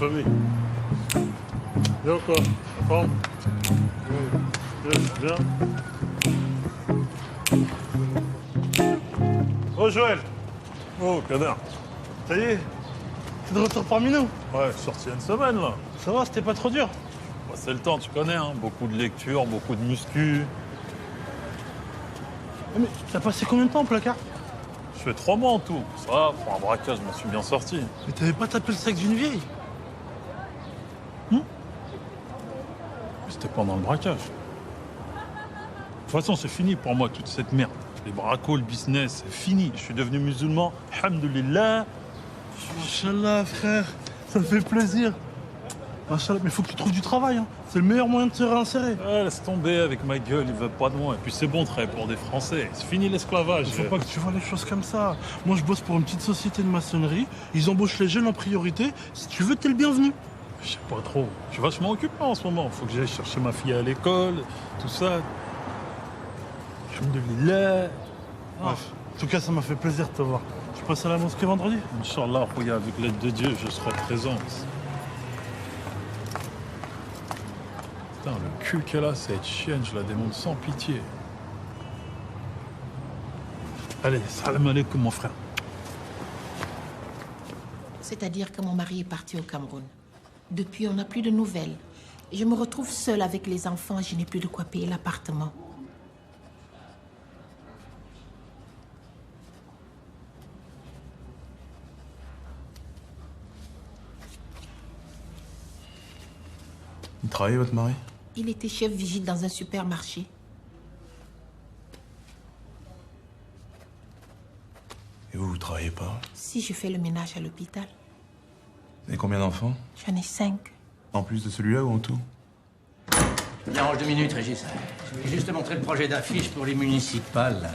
famille. Bien quoi? La forme? Bien. Oh Joël! Oh Canard! Ça y est, t'es de retour parmi nous. Ouais, sorti il y a une semaine là. Ça va, c'était pas trop dur? Bah, c'est le temps, tu connais, hein. Beaucoup de lectures, beaucoup de muscu. Mais t'as passé combien de temps au placard? Je fais 3 mois en tout. Ça va, pour un braquage, je m'en suis bien sorti. Mais t'avais pas tapé le sac d'une vieille? Mais c'était pendant le braquage. De toute façon, c'est fini pour moi, toute cette merde. Les bracos, le business, c'est fini. Je suis devenu musulman. Alhamdoulilah. Machallah, frère, ça me fait plaisir. Machallah, mais faut que tu trouves du travail, hein. C'est le meilleur moyen de te réinsérer. Ah, laisse tomber avec ma gueule, il veut pas de moi. Et puis c'est bon de travailler pour des Français. C'est fini l'esclavage. Il faut pas que tu vois les choses comme ça. Moi, je bosse pour une petite société de maçonnerie. Ils embauchent les jeunes en priorité. Si tu veux, t'es le bienvenu. Je sais pas trop. Je suis vachement occupé en ce moment. Faut que j'aille chercher ma fille à l'école, tout ça. Alhamdoulilah. Bref, en tout cas, ça m'a fait plaisir de te voir. Tu passes à la mosquée vendredi? Inch'Allah, regarde, avec l'aide de Dieu, je serai présent. Putain, le cul qu'elle a, cette chienne, je la démonte sans pitié. Allez, salam alaikum, mon frère. C'est-à-dire que mon mari est parti au Cameroun. Depuis, on n'a plus de nouvelles. Je me retrouve seule avec les enfants et je n'ai plus de quoi payer l'appartement. Il travaillait, votre mari? Il était chef vigile dans un supermarché. Et vous travaillez pas? Si je fais le ménage à l'hôpital, Vous avez combien d'enfants? j'en ai 5. En plus de celui-là ou en tout? Je me dérange 2 minutes, Régis. Je voulais juste te montrer le projet d'affiche pour les municipales.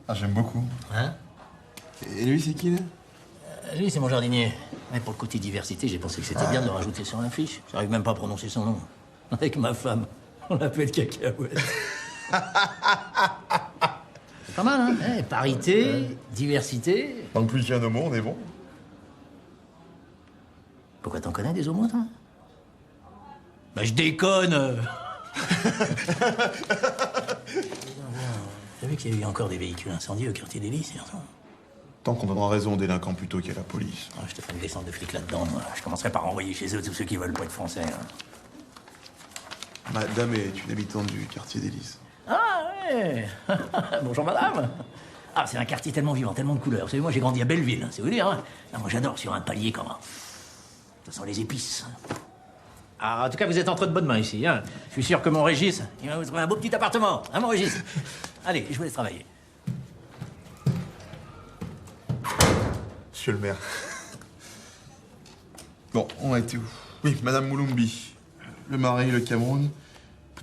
Ah, j'aime beaucoup. Hein? Et lui, c'est qui, là? Lui, c'est mon jardinier. Mais pour le côté diversité, j'ai pensé que c'était bien de le rajouter sur l'affiche. J'arrive même pas à prononcer son nom. Avec ma femme, on l'appelle Cacahuète. C'est pas mal, hein? Parité, diversité. Tant que plus qu'il y a un homo, on est bon. Pourquoi t'en connais des homos, toi? Bah, je déconne. T'as vu qu'il y a eu encore des véhicules incendiés au quartier des Lys hier soir? Tant qu'on donnera raison aux délinquants plutôt qu'à la police. Ah, je te ferai une descente de flics là-dedans, moi. Je commencerai par envoyer chez eux tous ceux qui veulent pas être français. Hein. Madame est une habitante du quartier des Lys. Ah, ouais. Bonjour, madame. Ah, c'est un quartier tellement vivant, tellement de couleurs. Vous savez, moi, j'ai grandi à Belleville, c'est vous dire. Hein. Ah, moi, j'adore sur un palier comme un... Ça sent les épices. Ah, en tout cas, vous êtes entre de bonnes mains ici. Hein. Je suis sûr que mon Régis, il va vous trouver un beau petit appartement. Hein, mon Régis? Allez, je vous laisse travailler. Monsieur le maire. Bon, on a été où? Oui, Madame Moulumbi. Le mari, le Cameroun.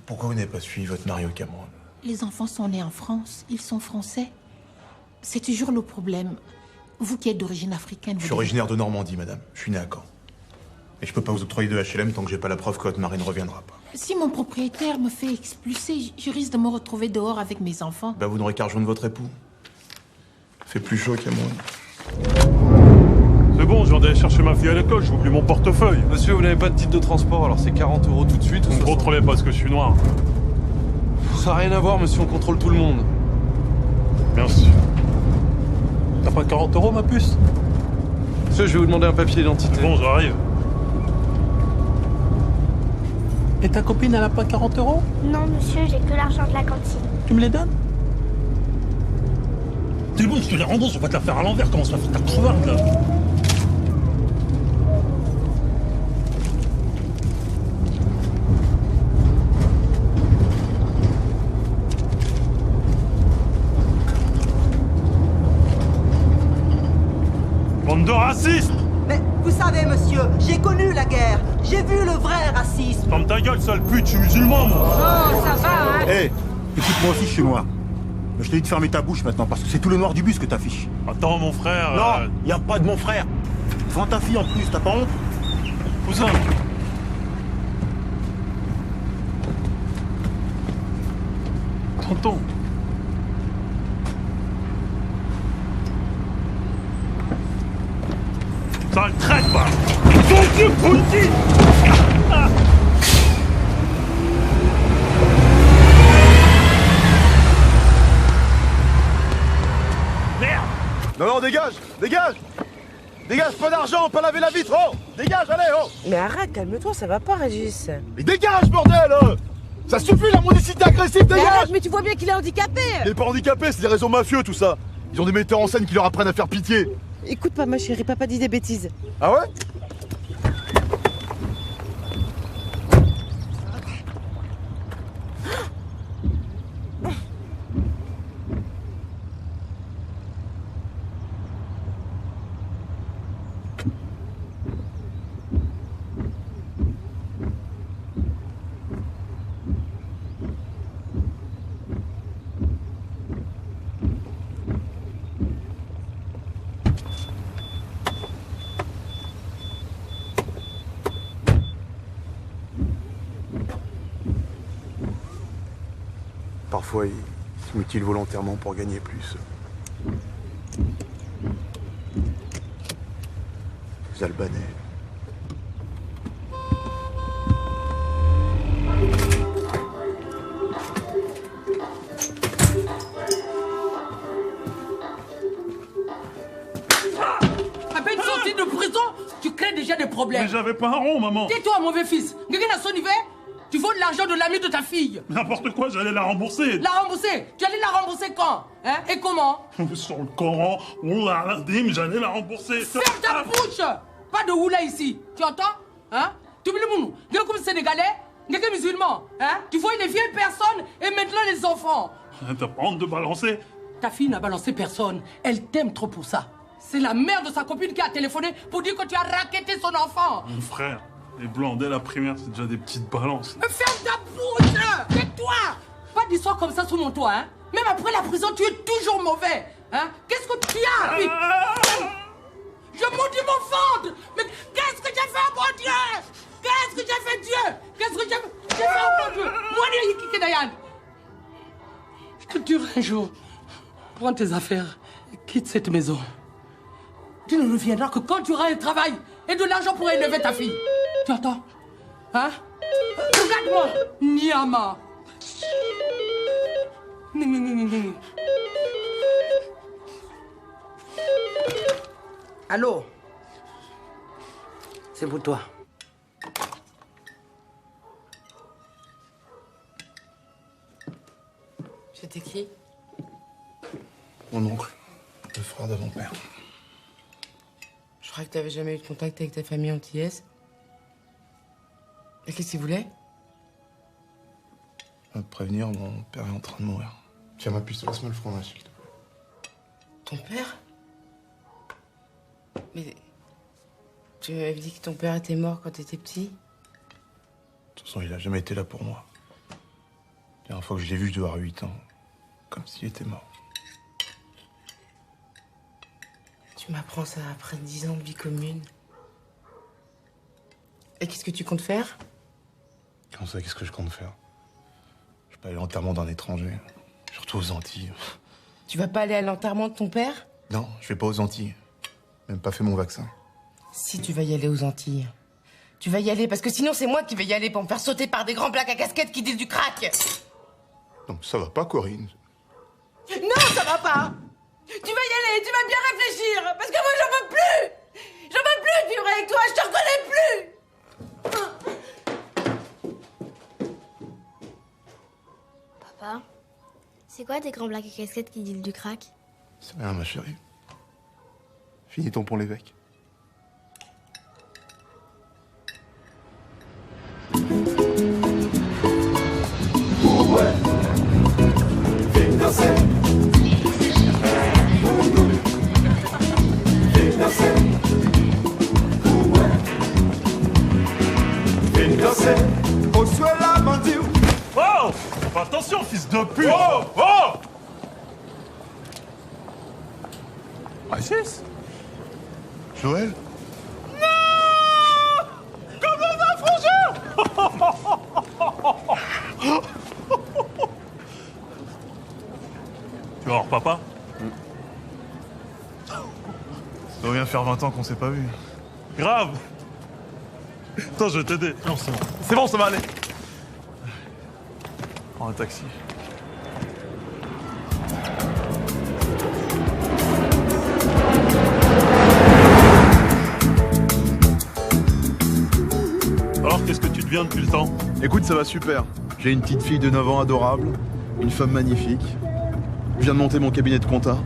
Pourquoi vous n'avez pas suivi votre mari au Cameroun? Les enfants sont nés en France, ils sont français. C'est toujours le problème. Vous qui êtes d'origine africaine... Je suis originaire de Normandie, madame. Je suis né à Caen. Et je peux pas vous octroyer de HLM tant que j'ai pas la preuve que votre mari ne reviendra pas. Si mon propriétaire me fait expulser, je risque de me retrouver dehors avec mes enfants. Bah, vous n'aurez qu'à rejoindre votre époux. Fait plus chaud au Cameroun. C'est bon, je viens d'aller chercher ma fille à l'école, j'ai oublié mon portefeuille. Monsieur, vous n'avez pas de titre de transport, alors c'est 40 € tout de suite ou Vous ne 60? contrôlez pas parce que je suis noir. Ça n'a rien à voir, monsieur, on contrôle tout le monde. Bien sûr. T'as pas 40 € ma puce? Monsieur, je vais vous demander un papier d'identité. Bon, j'arrive. Et ta copine, elle a pas 40 €? Non, monsieur, j'ai que l'argent de la cantine. Tu me les donnes? C'est bon, je te les rembourse, on va te la faire à l'envers, comment ça va faire ta crevarde là? Bande de racistes! Mais vous savez, monsieur, j'ai connu la guerre. J'ai vu le vrai racisme. Ferme ta gueule, sale pute, je suis musulman, moi! Oh, ça va, hein? Hé, écoute, moi aussi je suis noir. Je te dis de fermer ta bouche maintenant parce que c'est tout le noir du bus que t'affiches. Attends, mon frère... Non, y a pas de mon frère. Devant ta fille en plus, t'as pas honte? Cousin! Tonton! Sale traite, va. Ton Dieu, Ponty. Merde. Non, dégage! Dégage! Dégage, pas d'argent, pas laver la vitre, oh! Dégage, allez, oh! Mais arrête, calme-toi, ça va pas, Régis. Mais dégage, bordel! Ça suffit, la mendicité agressive, Mais dégage! arrête, mais tu vois bien qu'il est handicapé. Il est pas handicapé, c'est des réseaux mafieux, tout ça! Ils ont des metteurs en scène qui leur apprennent à faire pitié! Écoute pas, ma chérie, papa dit des bêtises. Ah ouais? Parfois, ils se mutilent volontairement pour gagner plus. Les Albanais. À peine sorti de prison, tu crées déjà des problèmes. Mais j'avais pas un rond, maman. Tais-toi, mauvais fils. Quelqu'un à son niveau, tu voles l'argent de l'ami de ta fille. N'importe quoi, j'allais la rembourser. La rembourser? Tu allais la rembourser quand? Hein? Et comment? Sur le Coran, on l'a dit, j'allais la rembourser. Ferme ta bouche! Pas de oula ici. Tu entends? Hein? Tu me le dis comme Sénégalais? Quelqu'un musulman? Hein? Tu vois les vieilles personnes et maintenant les enfants. T'as pas honte de balancer? Ta fille n'a balancé personne. Elle t'aime trop pour ça. C'est la mère de sa copine qui a téléphoné pour dire que tu as racketté son enfant. Mon frère, les blancs, dès la primaire, c'est déjà des petites balances. Mais ferme ta bouche! Tais-toi! Pas d'histoire comme ça sous mon toit, hein? Même après la prison, tu es toujours mauvais, hein? Qu'est-ce que tu as, fille? Je maudis mon ventre! Mais qu'est-ce que j'ai fait, mon Dieu? Qu'est-ce que j'ai fait, Dieu? Qu'est-ce que j'ai fait, mon Dieu? Moi, Yiki Dayan. Je te dirai un jour, prends tes affaires et quitte cette maison. Tu ne reviendras que quand tu auras un travail et de l'argent pour élever ta fille. Tu entends? Hein? Regarde-moi, Niama. Allô? C'est pour toi. C'était qui? Mon oncle, le frère de mon père. Je crois que t'avais jamais eu de contact avec ta famille antillaise. Et qu'est-ce qu'il voulait? Va te prévenir, mon père est en train de mourir. Tiens ma puce, passe-moi le fromage, s'il te plaît. Ton père? Mais... Tu m'avais dit que ton père était mort quand t'étais petit? De toute façon, il a jamais été là pour moi. La dernière fois que je l'ai vu, je devais avoir 8 ans. Comme s'il était mort. Tu m'apprends ça après 10 ans de vie commune. Et qu'est-ce que tu comptes faire? Comment ça, qu'est-ce que je compte faire? Je vais pas aller à l'enterrement d'un étranger. Surtout aux Antilles. Tu vas pas aller à l'enterrement de ton père? Non, je vais pas aux Antilles. Même pas fait mon vaccin. Si tu vas y aller aux Antilles, tu vas y aller parce que sinon c'est moi qui vais y aller pour me faire sauter par des grands blacks à casquette qui disent du crack. Non, ça va pas, Corinne. Non, ça va pas. Tu vas y aller, tu vas bien réfléchir parce que moi j'en peux plus. J'en peux plus de vivre avec toi, je te reconnais plus. Papa, c'est quoi des grands blacks à casquette qui disent du crack? C'est rien, ma chérie. Finis ton pont l'évêque. Oh! Attention, fils de pute! Oh! Oh! Régis? Joël? Non! Comment va, frangin? Tu vas voir papa? Ça doit bien faire 20 ans qu'on s'est pas vu. Grave. Attends, je vais t'aider. Non, c'est bon. C'est bon, ça va aller. Prends un taxi. Alors, qu'est-ce que tu deviens depuis le temps? Écoute, ça va super. J'ai une petite fille de 9 ans adorable, une femme magnifique. Je viens de monter mon cabinet de compta.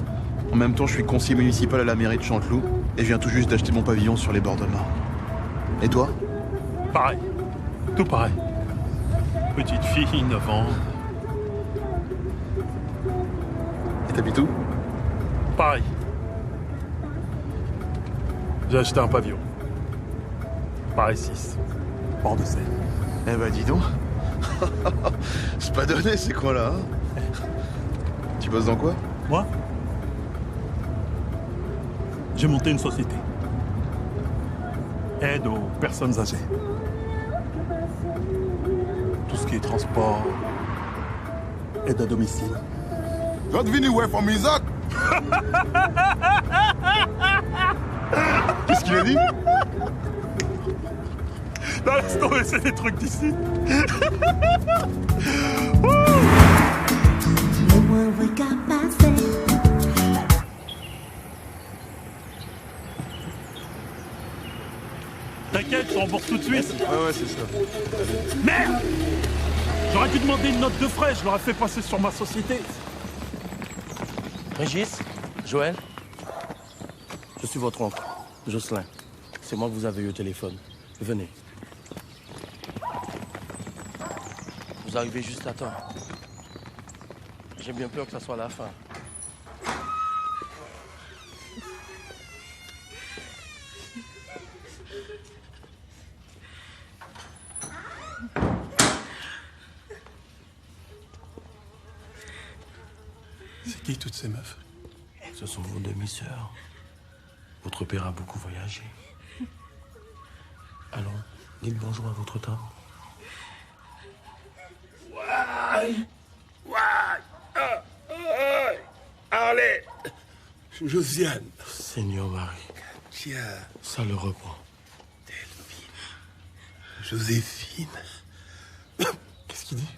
En même temps, je suis conseiller municipal à la mairie de Chanteloup et je viens tout juste d'acheter mon pavillon sur les bords de Marne. Et toi? Pareil. Tout pareil. Petite fille, 9 ans. Et t'habites où? Pareil. J'ai acheté un pavillon. Pareil 6. Bord de Seine. Eh ben dis donc. C'est pas donné ces coins-là. Hein. Tu bosses dans quoi? Moi? J'ai monté une société. Aide aux personnes âgées. Tout ce qui est transport, aide à domicile. Tu vas devenir ouais from Isaac. Qu'est-ce qu'il a dit? Non, laisse tomber, c'est des trucs d'ici. T'inquiète, je rembourse tout de suite. Ouais, c'est ça. Merde! J'aurais dû demander une note de frais, je l'aurais fait passer sur ma société. Régis, Joël, je suis votre oncle, Jocelyn. C'est moi que vous avez eu au téléphone. Venez. Vous arrivez juste à temps. J'ai bien peur que ça soit la fin. C'est qui toutes ces meufs? Ce sont vos demi-sœurs. Votre père a beaucoup voyagé. Allons, dites bonjour à votre tante. Allez, Josiane. Seigneur Marie. Tiens. Ça le reprend. Joséphine. Qu'est-ce qu'il dit?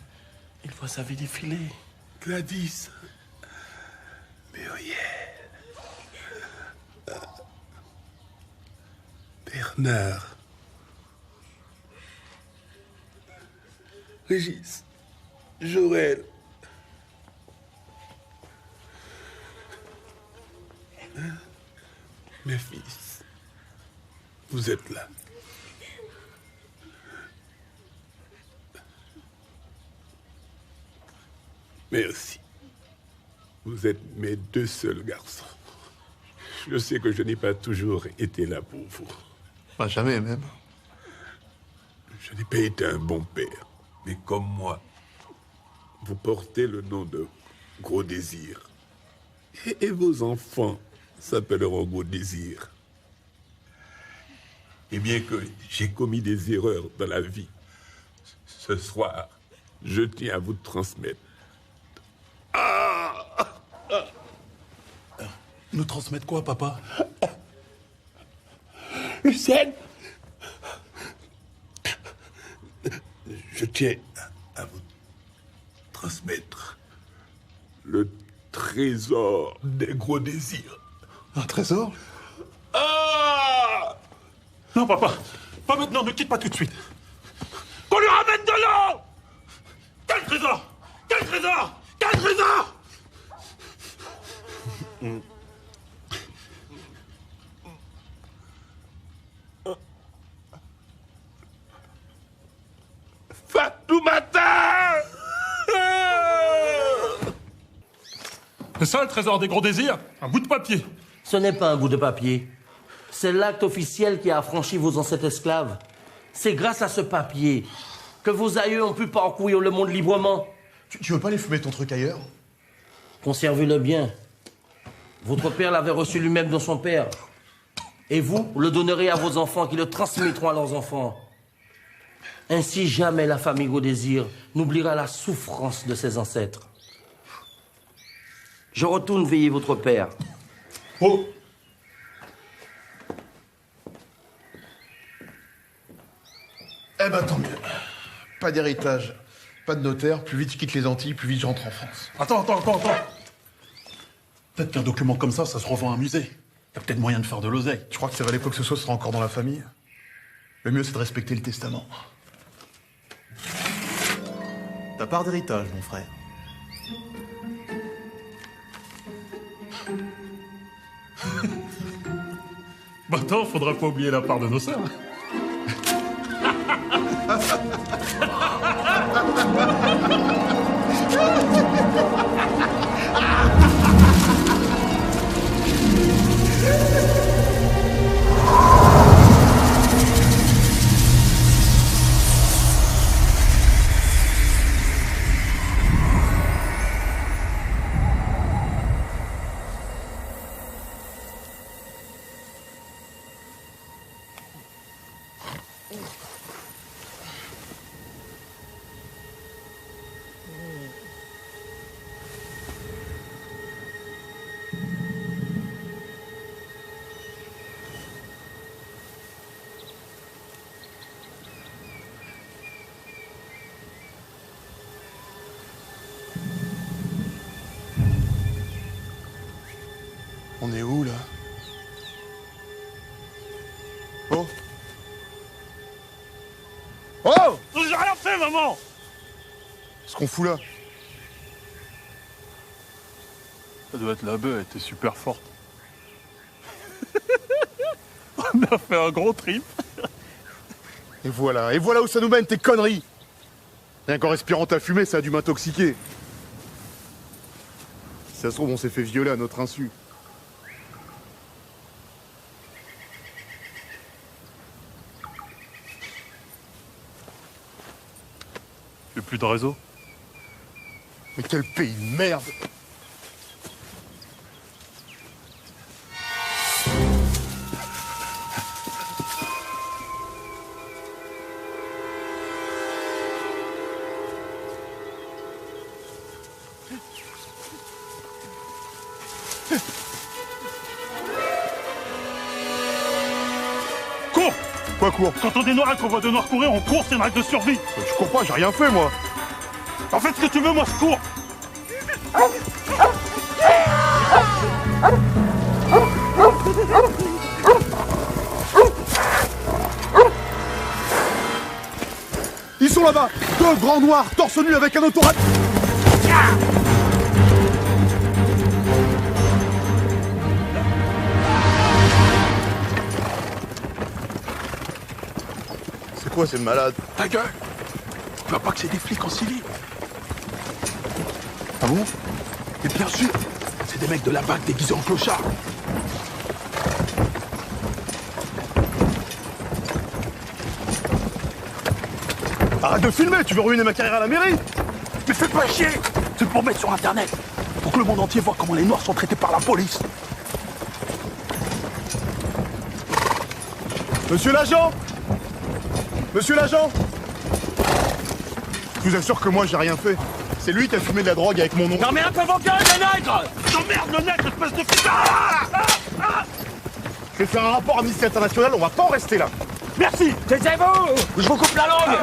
Il voit sa vie défiler. Gladys. Muriel. Bernard. Régis. Joël. Mes fils, vous êtes là. Merci. Vous êtes mes deux seuls garçons. Je sais que je n'ai pas toujours été là pour vous. Pas jamais même. Je n'ai pas été un bon père, mais comme moi, vous portez le nom de Gros Désir. Et vos enfants s'appelleront Gros Désir. Et bien que j'ai commis des erreurs dans la vie, ce soir, je tiens à vous transmettre. Nous transmettre quoi, papa? Lucien, je tiens à vous transmettre le trésor des Gros Désirs. Un trésor? Non, papa. Pas maintenant, ne quitte pas tout de suite. Qu'on lui ramène de l'eau! Quel trésor? Quel trésor? Quel trésor? Fatoumata! C'est ça le trésor des Gros Désirs? Un bout de papier. Ce n'est pas un bout de papier. C'est l'acte officiel qui a affranchi vos ancêtres esclaves. C'est grâce à ce papier que vos aïeux ont pu parcourir le monde librement. Tu veux pas aller fumer ton truc ailleurs? Conservez-le bien. Votre père l'avait reçu lui-même dans son père. Et vous le donnerez à vos enfants qui le transmettront à leurs enfants. Ainsi, jamais la famille Gaudésir n'oubliera la souffrance de ses ancêtres. Je retourne veiller votre père. Oh! Eh ben tant mieux. Pas d'héritage, pas de notaire. Plus vite je quitte les Antilles, plus vite je rentre en France. Attends. Peut-être qu'un document comme ça se revend à un musée. Y a peut-être moyen de faire de l'oseille. Tu crois que ça valait quoi que ce soit sera encore dans la famille? Le mieux c'est de respecter le testament. Ta part d'héritage, mon frère. Bah attends, faudra pas oublier la part de nos sœurs. On est où, là? Oh! Oh! J'ai rien fait, maman! Qu'est-ce qu'on fout là? Ça doit être la bœuf, elle était super forte. On a fait un gros trip. Et voilà où ça nous mène, tes conneries! Rien qu'en respirant ta fumée, ça a dû m'intoxiquer. Si ça se trouve, on s'est fait violer à notre insu. J'ai plus de réseau. Mais quel pays de merde! Cours! Quoi cours? Quand on est noir et qu'on voit deux noirs courir, on court, c'est une règle de survie. Je cours pas, j'ai rien fait, moi. En fait, ce que tu veux, moi, je cours. Ils sont là-bas! Deux grands noirs, torse nu avec un autorail. C'est quoi ces malades? Ta gueule! Tu vois pas que c'est des flics en civil? Ah bon? Et bien sûr, c'est des mecs de la BAC déguisés en clochards. Arrête de filmer, tu veux ruiner ma carrière à la mairie? Mais fais pas chier! C'est pour mettre sur Internet, pour que le monde entier voit comment les Noirs sont traités par la police. Monsieur l'agent! Monsieur l'agent! Je vous assure que moi j'ai rien fait. C'est lui qui a fumé de la drogue avec mon nom. Fermez un peu vos gueules, les nègres! T'emmerdes le nègre, espèce de fils! Je vais faire un rapport à Amnesty International, on va pas en rester là. Merci! Taisez-vous! Je vous coupe la langue!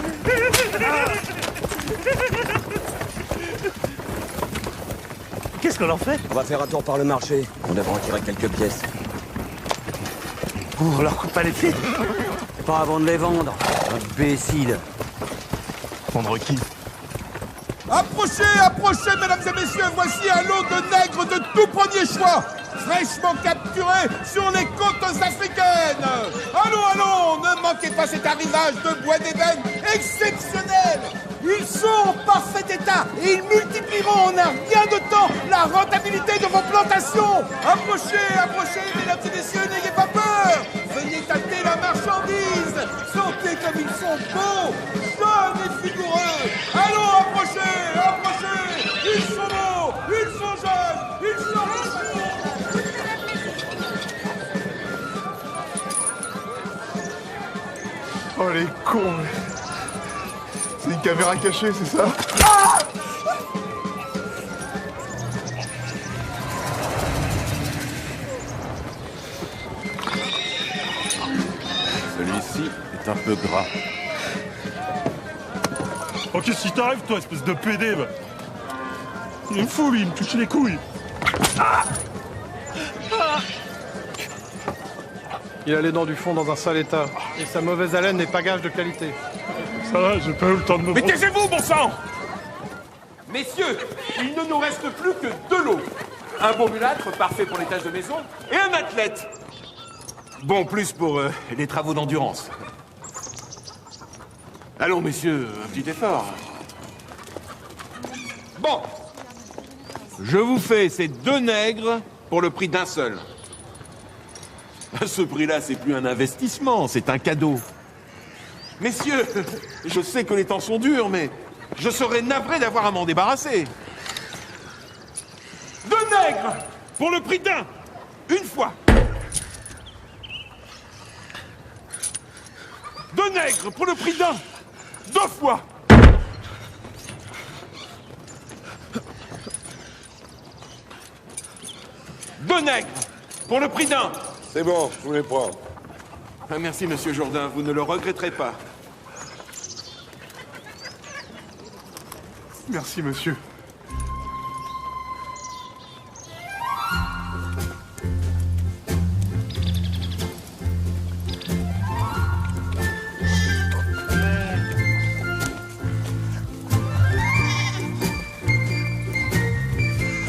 Qu'est-ce qu'on en fait? On va faire un tour par le marché. On devrait en tirer quelques pièces. On leur coupe pas les pieds? Pas avant de les vendre. Imbécile. Vendre qui? Approchez, approchez, mesdames et messieurs, voici un lot de nègres de tout premier choix, fraîchement capturés sur les côtes africaines. Allons, allons, ne manquez pas cet arrivage de bois d'ébène exceptionnel. Ils sont en parfait état et ils multiplieront en un rien de temps la rentabilité de vos plantations. Approchez, approchez, mesdames et messieurs, n'ayez pas peur. Venez tâter la marchandise. Sentez comme ils sont beaux, jeunes et vigoureux. Allons, approchez, approchez. Ils sont beaux, ils sont jeunes, ils sont vigoureux. Oh les cons! C'est une caméra cachée, c'est ça? Celui-ci est un peu gras. Ok, si t'arrives, toi, espèce de PD, bah. Il me fout, lui, il me touche les couilles. Ah ah. Il a les dents du fond dans un sale état. Et sa mauvaise haleine n'est pas gage de qualité. Ça va, j'ai pas eu le temps de me... Mais taisez-vous, bon sang! Messieurs, il ne nous reste plus que 2 lots. Un beau mulâtre, parfait pour les tâches de maison, et un athlète. Bon, plus pour les travaux d'endurance. Allons, messieurs, un petit effort. Bon. Je vous fais ces 2 nègres pour le prix d'un seul. À ce prix-là, c'est plus un investissement, c'est un cadeau. Messieurs, je sais que les temps sont durs, mais je serais navré d'avoir à m'en débarrasser. 2 nègres pour le prix d'un, une fois. 2 nègres pour le prix d'un, 2 fois. Deux nègres pour le prix d'un. C'est bon, je vous les prends. Ah, merci, monsieur Jourdain, vous ne le regretterez pas. Merci, monsieur.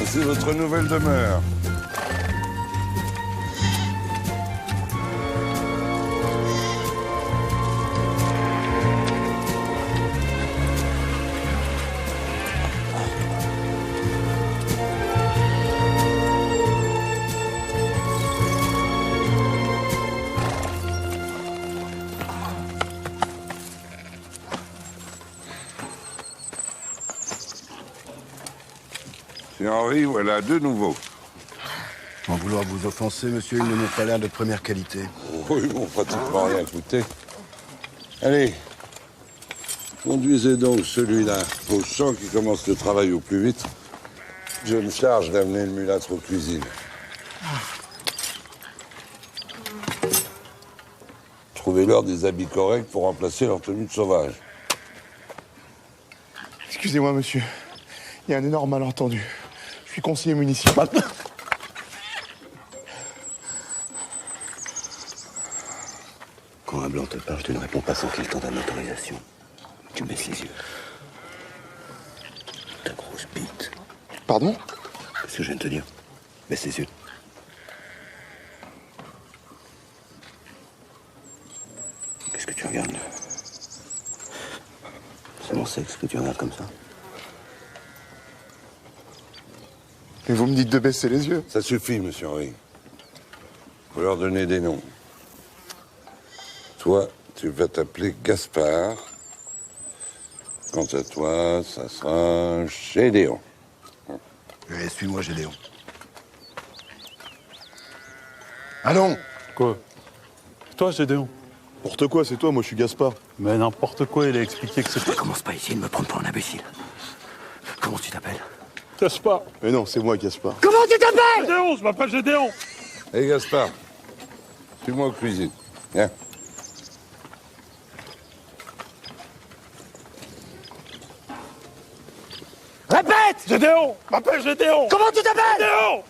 C'est votre nouvelle demeure. C'est Henri, voilà 2 nouveaux. En vouloir vous offenser, monsieur, ils ne m'ont pas l'air de première qualité. Oui, ils m'ont pratiquement rien coûté. Allez, conduisez donc celui-là au champ qui commence le travail au plus vite. Je me charge d'amener le mulâtre aux cuisines. Trouvez-leur des habits corrects pour remplacer leur tenue de sauvage. Excusez-moi, monsieur. Il y a un énorme malentendu. Je suis conseiller municipal. Quand un blanc te parle, tu ne réponds pas sans qu'il t'en donne l'autorisation. Tu baisses les yeux. Ta grosse bite. Pardon? Qu'est-ce que je viens de te dire? Baisse les yeux. Qu'est-ce que tu regardes? C'est mon sexe que tu regardes comme ça. Mais vous me dites de baisser les yeux. Ça suffit, monsieur Henri. Faut leur donner des noms. Toi, tu vas t'appeler Gaspard. Quant à toi, ça sera Gédéon. Allez, suis-moi, Gédéon. Allons! Quoi? Toi, Gédéon? N'importe quoi, c'est toi, moi je suis Gaspard. Mais n'importe quoi, il a expliqué que c'était... Commence pas à essayer de me prendre pour un imbécile. Comment tu t'appelles? Gaspard. Mais non, c'est moi, Gaspard. Comment tu t'appelles? Gédéon, je m'appelle Gédéon. Hé, Gaspard, suis-moi aux cuisines. Viens. Répète! Gédéon, je m'appelle Gédéon. Comment tu t'appelles? Gédéon.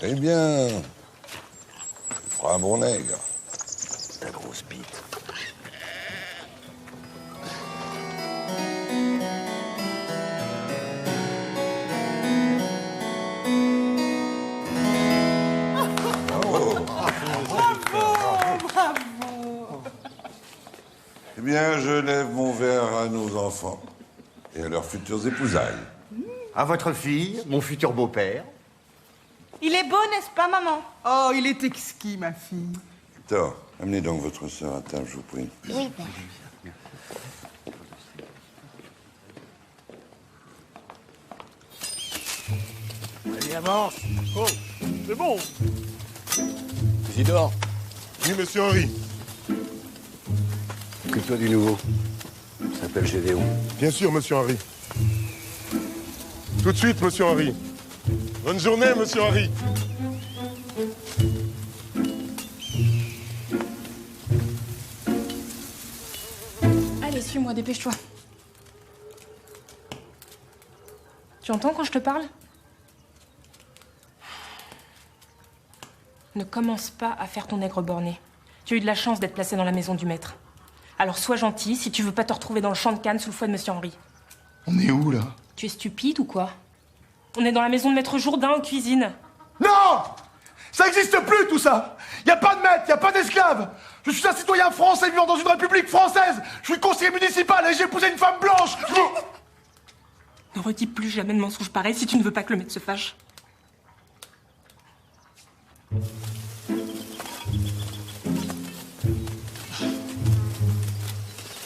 Eh bien, tu feras un bon nègre. Ta grosse bite. Eh bien, je lève mon verre à nos enfants et à leurs futures épousailles. À votre fille, mon futur beau-père. Il est beau, n'est-ce pas, maman? Oh, il est exquis, ma fille. Victor, amenez donc votre sœur à table, je vous prie. Oui, père. Allez, avance! Oh, c'est bon. Isidore, Oui, monsieur Henri. occupe-toi du nouveau. Il s'appelle Gédéon. Bien sûr, monsieur Henri. Tout de suite, monsieur Henri. Bonne journée, monsieur Henri. Allez, suis-moi, dépêche-toi. Tu entends quand je te parle? Ne commence pas à faire ton nègre borné. Tu as eu de la chance d'être placé dans la maison du maître. Alors sois gentil si tu veux pas te retrouver dans le champ de Cannes sous le fouet de Monsieur Henri. On est où, là? Tu es stupide ou quoi? On est dans la maison de Maître Jourdain en cuisine. Non! Ça n'existe plus, tout ça! Y a pas de maître, y a pas d'esclave! Je suis un citoyen français vivant dans une république française! Je suis conseiller municipal et j'ai épousé une femme blanche! Ne redis plus jamais de mensonges pareils si tu ne veux pas que le maître se fâche.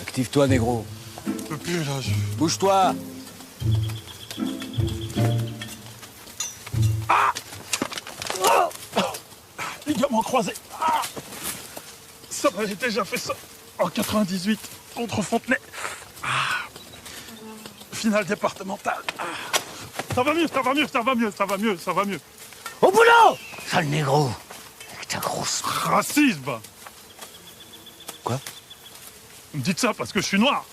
Active-toi, négro. Je peux plus, là, Bouge-toi. Ligament croisé. Ah, ça m'avait déjà fait ça en 98 contre Fontenay. Ah, finale départementale. Ah, ça va mieux, ça va mieux, ça va mieux, ça va mieux, ça va mieux. Au boulot! Sale négro. Avec ta grosse... Racisme. Quoi? Vous me dites ça parce que je suis noir.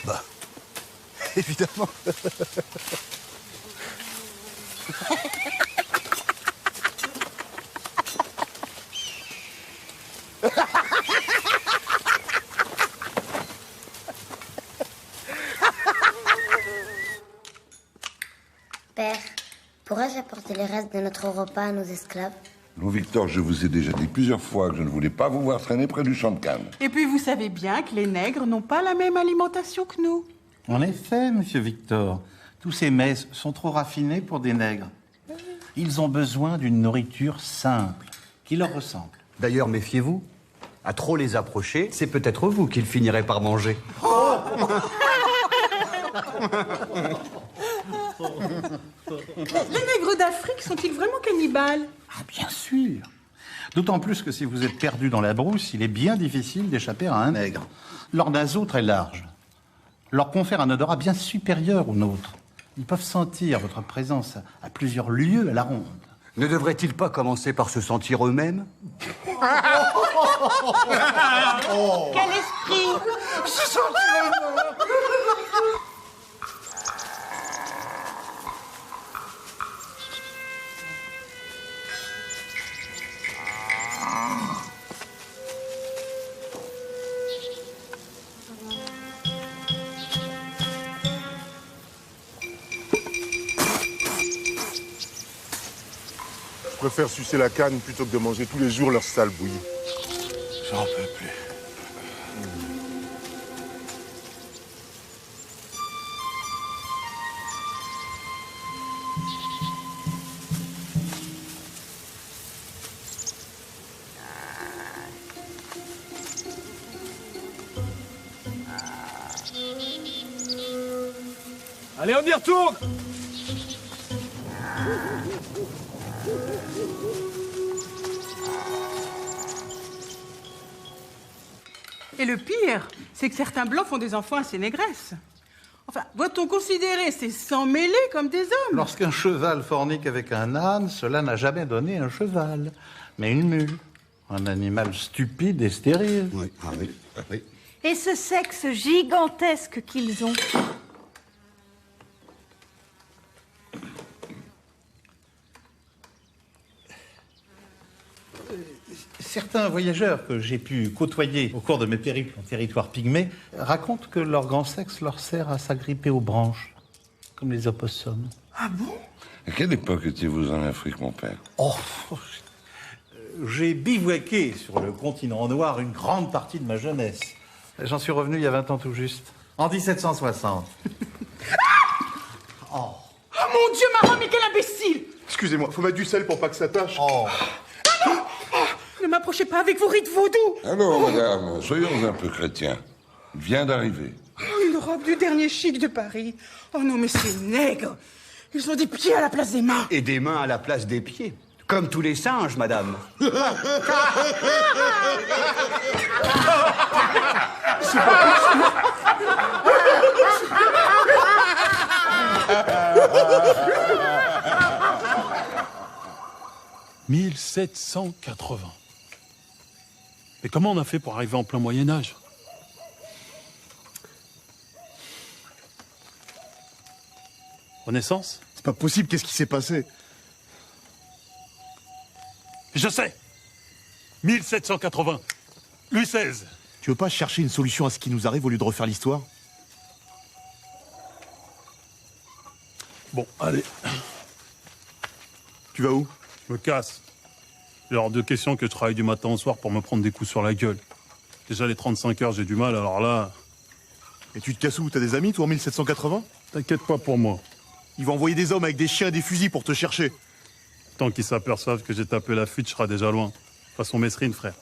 Bah, évidemment. Père, pourrais-je apporter les restes de notre repas à nos esclaves? Non, Victor, je vous ai déjà dit plusieurs fois que je ne voulais pas vous voir traîner près du champ de Cannes. Et puis vous savez bien que les nègres n'ont pas la même alimentation que nous. En effet, monsieur Victor, tous ces mets sont trop raffinés pour des nègres. Ils ont besoin d'une nourriture simple, qui leur ressemble. D'ailleurs, méfiez-vous. À trop les approcher, c'est peut-être vous qu'ils finiraient par manger. Les nègres d'Afrique sont-ils vraiment cannibales? Ah, bien sûr. D'autant plus que si vous êtes perdu dans la brousse, il est bien difficile d'échapper à un nègre. Leur naseau très large leur confère un odorat bien supérieur au nôtre. Ils peuvent sentir votre présence à plusieurs lieues à la ronde. Ne devraient-ils pas commencer par se sentir eux-mêmes? Quel esprit! Se sentir eux-mêmes. Je préfère sucer la canne plutôt que de manger tous les jours leur sale bouillie. J'en peux plus. Allez, on y retourne! Et le pire, c'est que certains blancs font des enfants à ces négresses. Enfin, doit-on considérer ces sans-mêlés comme des hommes? Lorsqu'un cheval fornique avec un âne, cela n'a jamais donné un cheval, mais une mule. Un animal stupide et stérile. Oui, ah oui, oui. Et ce sexe gigantesque qu'ils ont. Certains voyageurs que j'ai pu côtoyer au cours de mes périples en territoire pygmée racontent que leur grand sexe leur sert à s'agripper aux branches, comme les opossums. Ah bon? À quelle époque étiez-vous en Afrique, mon père? Oh, j'ai bivouaqué sur le continent noir une grande partie de ma jeunesse. J'en suis revenu il y a 20 ans tout juste, en 1760. Oh mon Dieu, Maman, mais quel imbécile! Excusez-moi, faut mettre du sel pour pas que ça tâche. Oh. Ah non! Ne m'approchez pas avec vos rites vaudous! Alors, madame, soyons un peu chrétiens. Il vient d'arriver. Oh, une robe du dernier chic de Paris. Oh non, mais ces nègres! Ils ont des pieds à la place des mains. Et des mains à la place des pieds. Comme tous les singes, madame. C'est pas possible. 1780. Mais comment on a fait pour arriver en plein Moyen-Âge? Renaissance? C'est pas possible, qu'est-ce qui s'est passé? Je sais. 1780. Louis XVI. Tu veux pas chercher une solution à ce qui nous arrive au lieu de refaire l'histoire? Bon, allez. Tu vas où? Je me casse. Il est hors de question que je travaille du matin au soir pour me prendre des coups sur la gueule. Déjà, les 35 heures, j'ai du mal, alors là... Et tu te casses où? T'as des amis, toi, en 1780? T'inquiète pas pour moi. Ils vont envoyer des hommes avec des chiens et des fusils pour te chercher. Tant qu'ils s'aperçoivent que j'ai tapé la fuite, je serai déjà loin. Façon Messrine, frère.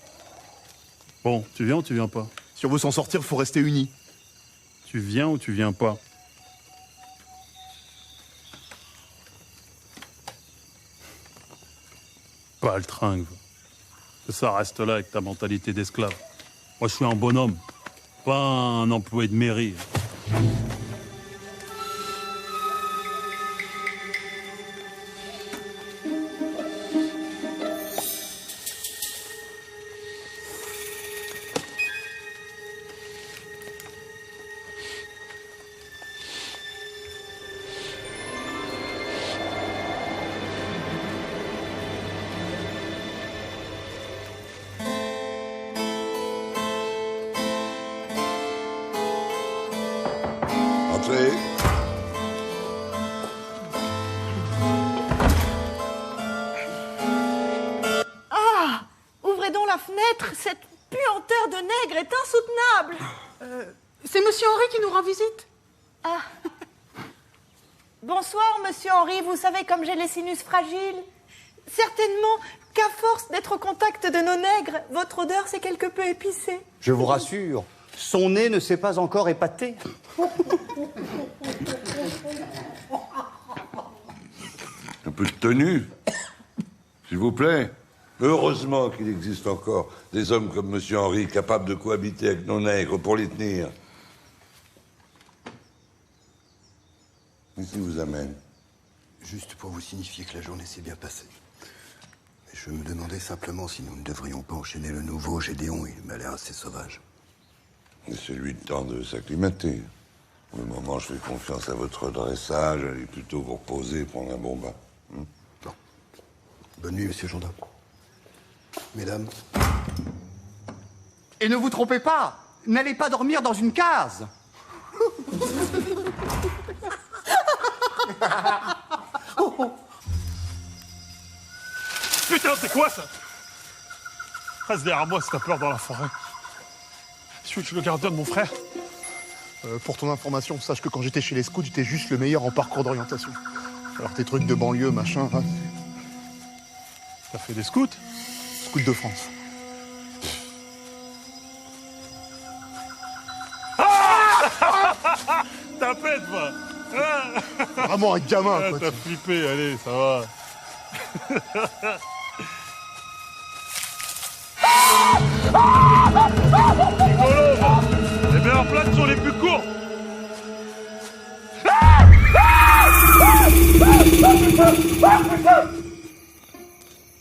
Bon, tu viens ou tu viens pas? Si on veut s'en sortir, faut rester unis. Tu viens ou tu viens pas? Pas le tringue. Que ça reste là avec ta mentalité d'esclave. Moi, je suis un bonhomme, pas un employé de mairie. Entrez. Ah! Ouvrez donc la fenêtre, cette puanteur de nègre est insoutenable. C'est Monsieur Henri qui nous rend visite. Ah. Bonsoir, Monsieur Henri. Vous savez comme j'ai les sinus fragiles. Certainement qu'à force d'être au contact de nos nègres, votre odeur s'est quelque peu épicée. Je vous rassure, son nez ne s'est pas encore épaté. Un peu de tenue, s'il vous plaît. Heureusement qu'il existe encore des hommes comme Monsieur Henri capables de cohabiter avec nos nègres pour les tenir. Qu'est-ce qui vous amène? Juste pour vous signifier que la journée s'est bien passée. Mais je me demandais simplement si nous ne devrions pas enchaîner le nouveau Gédéon. Il m'a l'air assez sauvage. Laissez-lui le temps de s'acclimater. Pour le moment, je fais confiance à votre dressage. Allez plutôt vous reposer et prendre un bon bain. Bon. Bonne nuit, Monsieur Jourdain. Mesdames. Et ne vous trompez pas, n'allez pas dormir dans une case. Putain, c'est quoi ça? Reste derrière moi si t'as peur dans la forêt. Je suis le gardien de mon frère. Pour ton information, sache que quand j'étais chez les scouts, j'étais juste le meilleur en parcours d'orientation. Alors tes trucs de banlieue, machin, hein. T'as fait des scouts? Scouts de France. T'as pète, va. Vraiment un gamin, quoi. T'as flippé, allez, ça va. Rigolo, va. Les meilleures plaques sont les plus courtes.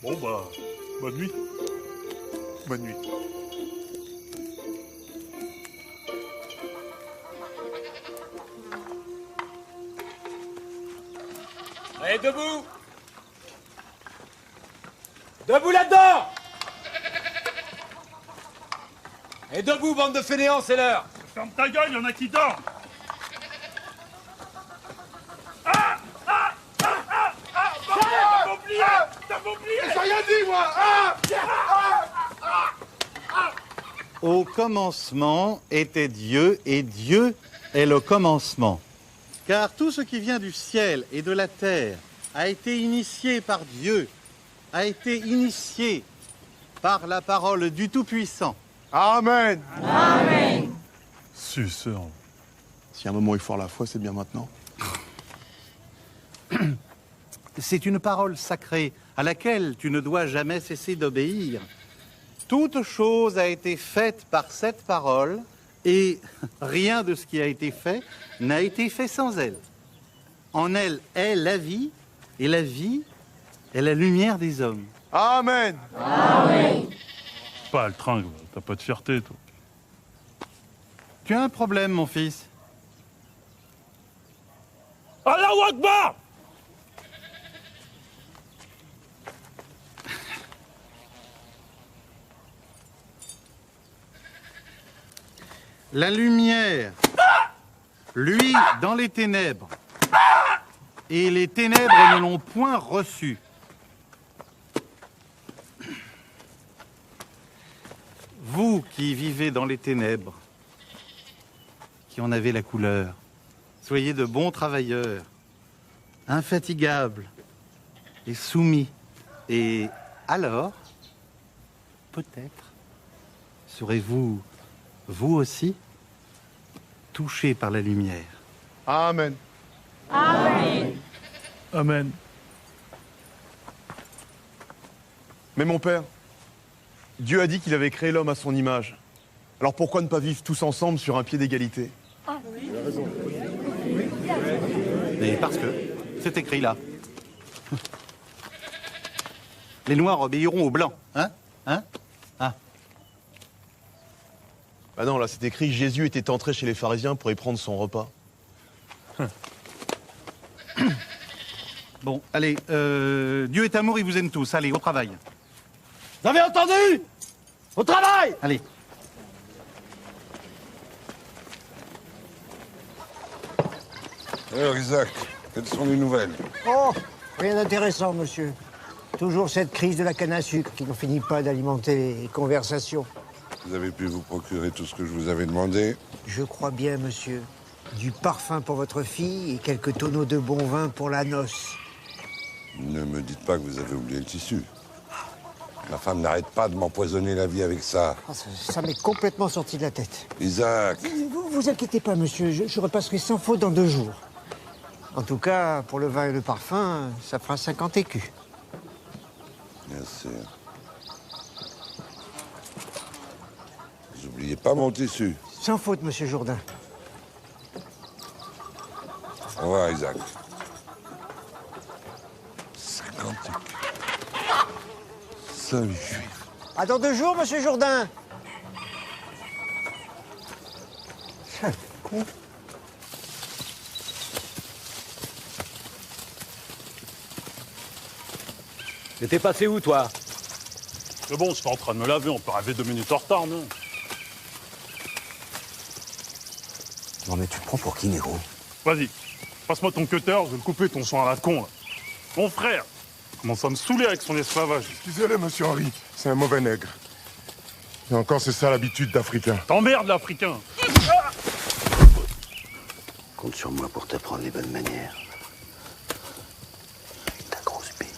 Bon, bah, bonne nuit. Bonne nuit. Allez, debout! Debout là-dedans! Et debout, bande de fainéants, c'est l'heure! Ferme ta gueule, il y en a qui dorment! T'as m'oublié! T'as m'oublié! J'ai rien dit, moi! Au commencement était Dieu, et Dieu est le commencement. Car tout ce qui vient du ciel et de la terre a été initié par Dieu, a été initié par la parole du Tout-Puissant. Amen. Amen. Suceur. Si à un moment il faut avoir la foi, c'est bien maintenant. C'est une parole sacrée à laquelle tu ne dois jamais cesser d'obéir. Toute chose a été faite par cette parole, et rien de ce qui a été fait n'a été fait sans elle. En elle est la vie, et la vie est la lumière des hommes. Amen. Amen. Pas le tringue, t'as pas de fierté, toi. Tu as un problème, mon fils. Ah là, Allahu Akbar! La lumière, lui, dans les ténèbres. Et les ténèbres ne l'ont point reçu. Vous qui vivez dans les ténèbres, qui en avez la couleur, soyez de bons travailleurs, infatigables et soumis. Et alors, peut-être, serez-vous, vous aussi, touchés par la lumière. Amen. Amen. Amen. Mais mon père, Dieu a dit qu'il avait créé l'homme à son image. Alors pourquoi ne pas vivre tous ensemble sur un pied d'égalité? Mais parce que c'est écrit là. Les Noirs obéiront aux Blancs, hein? Hein? Ah. Bah non, là c'est écrit Jésus était entré chez les pharisiens pour y prendre son repas. Bon, allez, Dieu est amour, il vous aime tous. Allez, au travail. Vous avez entendu? Au travail! Allez. Alors, Isaac, quelles sont les nouvelles? Oh, rien d'intéressant, monsieur. Toujours cette crise de la canne à sucre qui n'en finit pas d'alimenter les conversations. Vous avez pu vous procurer tout ce que je vous avais demandé? Je crois bien, monsieur. Du parfum pour votre fille et quelques tonneaux de bon vin pour la noce. Ne me dites pas que vous avez oublié le tissu. Ma femme n'arrête pas de m'empoisonner la vie avec ça. Ah, ça m'est complètement sorti de la tête. Isaac! Vous inquiétez pas, monsieur. Je repasserai sans faute dans 2 jours. En tout cas, pour le vin et le parfum, ça fera 50 écus. Bien sûr. Vous n'oubliez pas mon tissu. Sans faute, monsieur Jourdain. Au revoir, Isaac. 50 écus. 5 juifs. À dans 2 jours, monsieur Jourdain. Sale con. T'étais passé où, toi? C'est bon, j'étais en train de me laver, on peut arriver 2 minutes en retard, non? Non mais tu te prends pour qui, Nero? Vas-y, passe-moi ton cutter, je vais le couper ton sang à la con, là. Mon frère commence à me saouler avec son esclavage. Excusez-le, monsieur Henri, c'est un mauvais nègre. Et encore, c'est ça l'habitude d'Africain. T'emmerdes, l'Africain. Compte sur moi pour t'apprendre les bonnes manières. Ta grosse bite.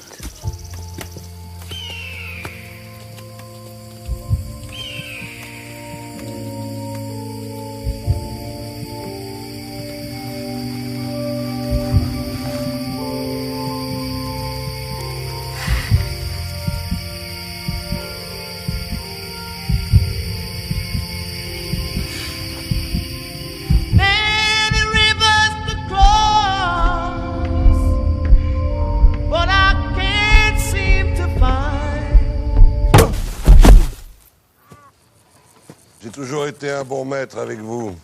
J'ai toujours été un bon maître avec vous.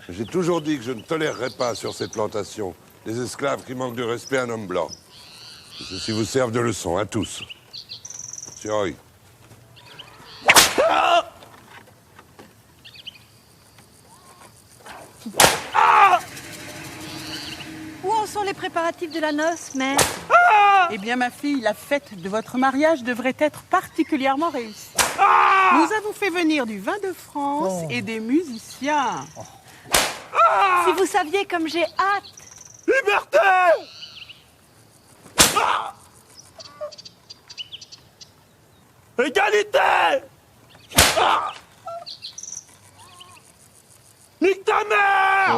J'ai toujours dit que je ne tolérerais pas sur cette plantation des esclaves qui manquent de respect à un homme blanc. Que ceci vous serve de leçon, à tous. Monsieur Henri. Où en sont les préparatifs de la noce, mère? Eh bien, ma fille, la fête de votre mariage devrait être particulièrement réussie. Nous avons fait venir du vin de France et des musiciens. Si vous saviez comme j'ai hâte. Liberté! Égalité! Nique ta mère!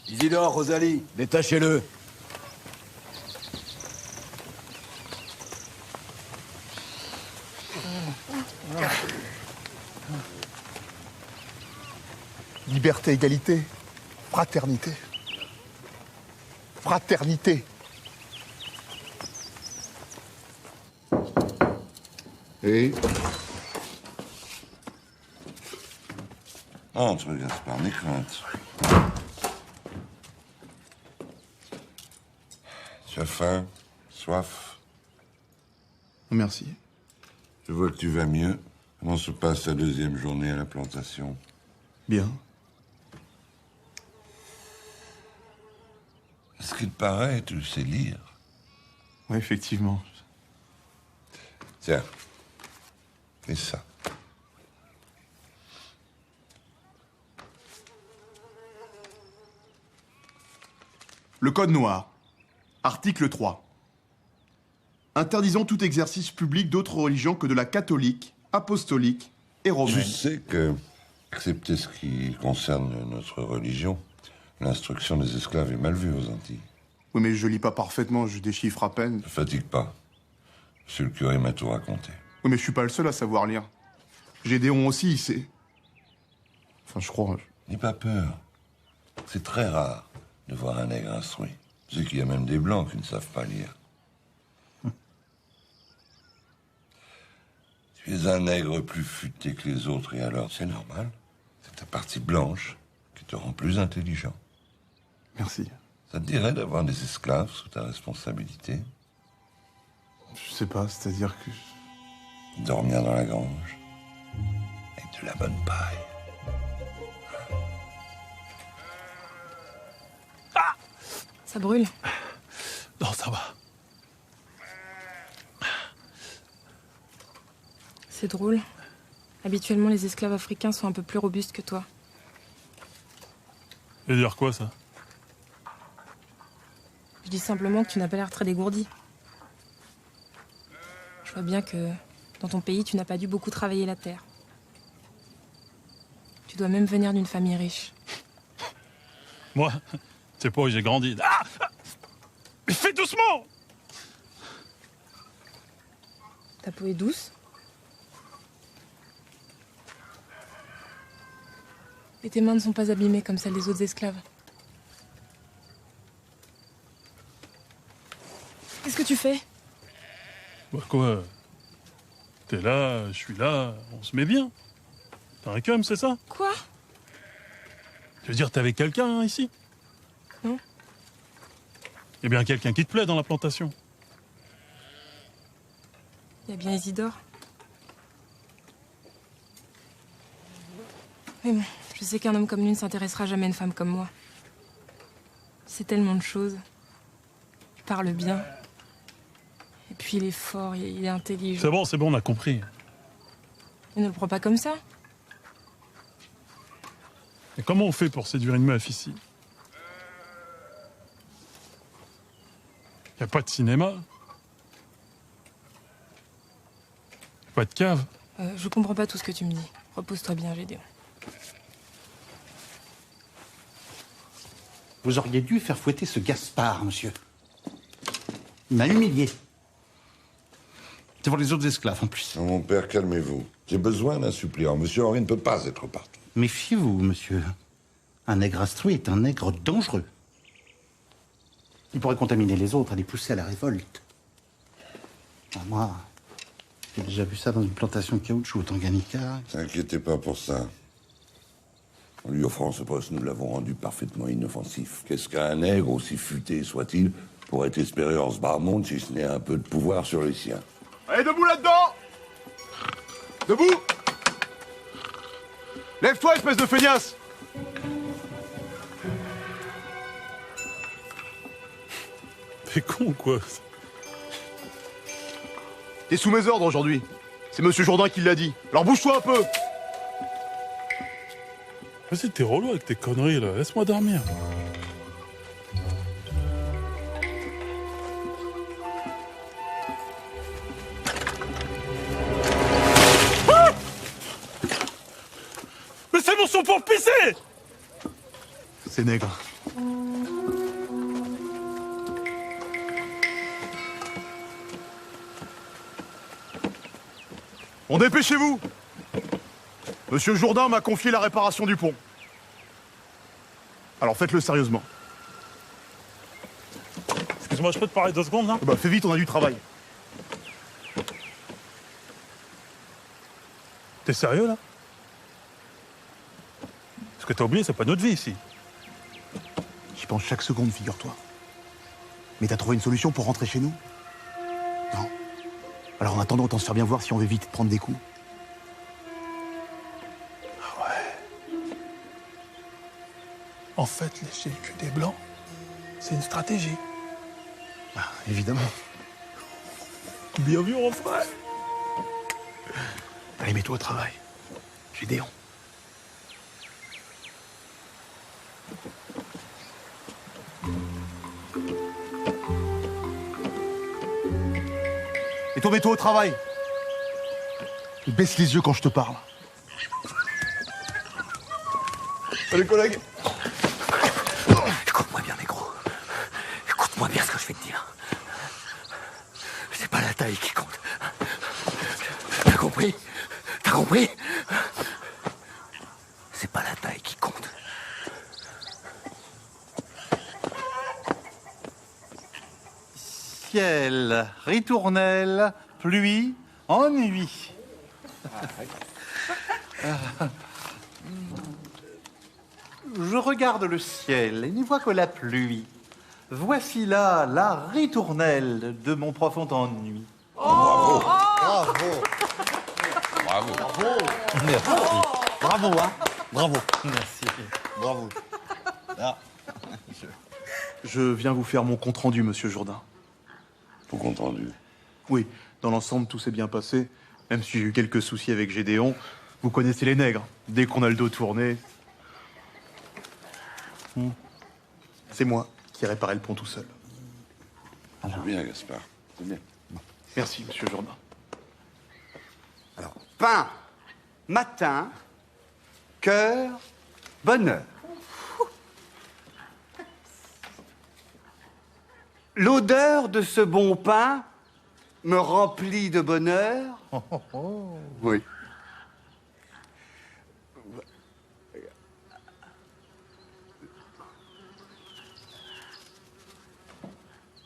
Isidore, Rosalie, détachez-le. Liberté, égalité, fraternité. Fraternité. Et entre, Gaspard, n'aie crainte. Tu as faim? Soif? Merci. Je vois que tu vas mieux. Comment se passe ta deuxième journée à la plantation? Bien. Ce qu'il paraît, tu sais lire. Oui, effectivement. Tiens. Et ça. Le Code noir. Article 3. Interdisant tout exercice public d'autre religion que de la catholique, apostolique et romaine. Tu sais que, excepté ce qui concerne notre religion, l'instruction des esclaves est mal vue aux Antilles. Oui, mais je lis pas parfaitement, je déchiffre à peine. Ne fatigue pas. Monsieur le curé m'a tout raconté. Oui, mais je suis pas le seul à savoir lire. Gédéon aussi, il sait. Enfin, je crois. N'aie pas peur. C'est très rare de voir un nègre instruit. Tu sais qu'il y a même des blancs qui ne savent pas lire. Tu es un nègre plus futé que les autres, et alors c'est normal. C'est ta partie blanche qui te rend plus intelligent. Merci. Ça te dirait d'avoir des esclaves sous ta responsabilité? Je sais pas, c'est-à-dire que... Dormir dans la grange, avec de la bonne paille. Ça brûle. Non, ça va. C'est drôle. Habituellement, les esclaves africains sont un peu plus robustes que toi. Et dire quoi, ça? Je dis simplement que tu n'as pas l'air très dégourdi. Je vois bien que dans ton pays, tu n'as pas dû beaucoup travailler la terre. Tu dois même venir d'une famille riche. Moi, c'est pas où j'ai grandi. Ah! Mais fais doucement! Ta peau est douce. Et tes mains ne sont pas abîmées comme celles des autres esclaves. Qu'est-ce que tu fais? Bah quoi? T'es là, je suis là, on se met bien. T'as un cum, c'est ça? Quoi? Tu veux dire, t'es avec quelqu'un, ici? Non. Eh bien, quelqu'un qui te plaît dans la plantation. Il y a bien Isidore. Mais bon, je sais qu'un homme comme lui ne s'intéressera jamais à une femme comme moi. C'est tellement de choses. Il parle bien. Et puis il est fort, il est intelligent. C'est bon, on a compris. Il ne le prend pas comme ça. Et comment on fait pour séduire une meuf ici? Y a pas de cinéma? Pas de cave? Je comprends pas tout ce que tu me dis. Repose-toi bien, Gédéon. Vous auriez dû faire fouetter ce Gaspard, monsieur. Il m'a humilié. Devant les autres esclaves, en plus. Oh, mon père, calmez-vous. J'ai besoin d'un suppléant. Monsieur Henri ne peut pas être partout. Méfiez-vous, monsieur. Un nègre instruit est un nègre dangereux. Il pourrait contaminer les autres et les pousser à la révolte. Ah, moi, j'ai déjà vu ça dans une plantation de caoutchouc au Tanganyika. Ne t'inquiétez pas pour ça. En lui offrant ce poste, nous l'avons rendu parfaitement inoffensif. Qu'est-ce qu'un nègre, aussi futé soit-il, pourrait espérer en ce bas monde si ce n'est un peu de pouvoir sur les siens? Allez, debout là-dedans! Debout! Lève-toi, espèce de feignasse! T'es con, quoi. T'es sous mes ordres aujourd'hui. C'est Monsieur Jourdain qui l'a dit. Alors bouge-toi un peu! Vas-y, t'es relou avec tes conneries, là. Laisse-moi dormir. Ah! Mais c'est mon son pour pisser! C'est nègre. Bon, dépêchez-vous! Monsieur Jourdain m'a confié la réparation du pont. Alors faites-le sérieusement. Excuse-moi, je peux te parler 2 secondes, là? Bah fais vite, on a du travail. T'es sérieux, là? Ce que t'as oublié, c'est pas notre vie, ici. J'y pense chaque seconde, figure-toi. Mais t'as trouvé une solution pour rentrer chez nous? Non. Alors en attendant, autant se faire bien voir si on veut éviter de prendre des coups. Ah ouais. En fait, lécher le cul des Blancs, c'est une stratégie. Bah, évidemment. Bien vu, mon frère. Allez, mets-toi au travail. Gédéon. Et toi, mets-toi au travail. Baisse les yeux quand je te parle. Salut, collègue. Écoute-moi bien, négro. Écoute-moi bien ce que je vais te dire. C'est pas la taille qui compte. T'as compris? T'as compris? C'est pas la taille qui compte. Ciel, ritournelle, pluie, ennui. Je regarde le ciel et n'y vois que la pluie. Voici là la ritournelle de mon profond ennui. Bravo. Bravo. Bravo. Bravo. Merci. Bravo, hein. Bravo. Merci. Bravo. Ah. Je viens vous faire mon compte-rendu, monsieur Jourdain. Ton compte-rendu? Oui, dans l'ensemble, tout s'est bien passé. Même si j'ai eu quelques soucis avec Gédéon. Vous connaissez les nègres. Dès qu'on a le dos tourné... C'est moi qui ai réparé le pont tout seul. C'est bien, Gaspard. C'est bien. Merci, monsieur Jourdain. Alors, pain, matin, cœur, bonheur. L'odeur de ce bon pain me remplit de bonheur. Oui.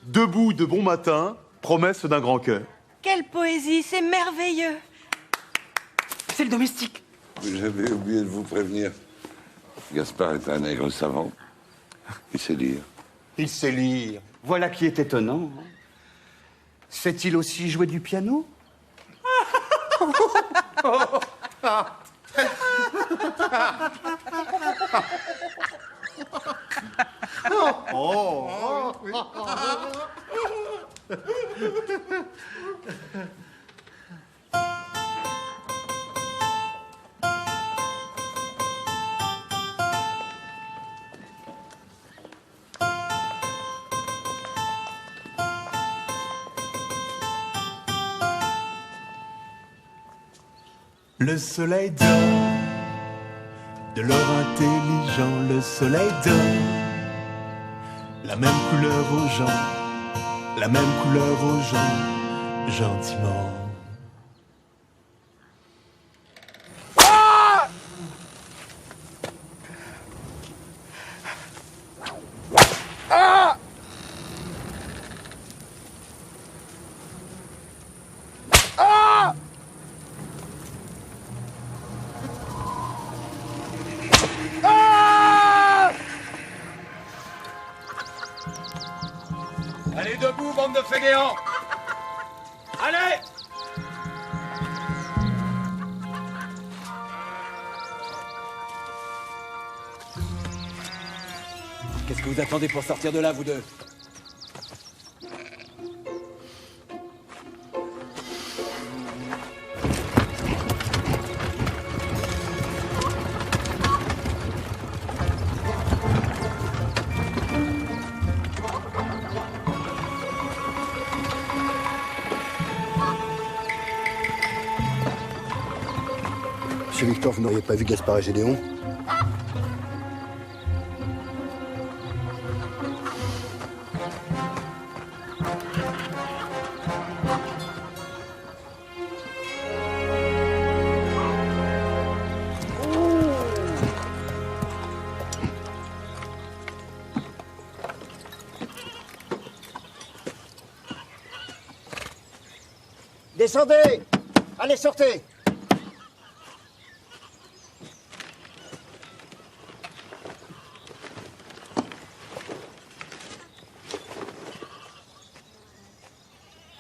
Debout de bon matin, promesse d'un grand cœur. Quelle poésie, c'est merveilleux. C'est le domestique. J'avais oublié de vous prévenir. Gaspard est un nègre savant. Il sait lire. Il sait lire. Voilà qui est étonnant. Sait-il aussi jouer du piano? Le soleil donne de l'or intelligent, le soleil donne la même couleur aux gens, la même couleur aux gens, gentiment. Allez, debout, bande de fainéants! Allez! Qu'est-ce que vous attendez pour sortir de là, vous deux? Monsieur Victor, vous n'auriez pas vu Gaspard et Gédéon? Descendez! Allez, sortez!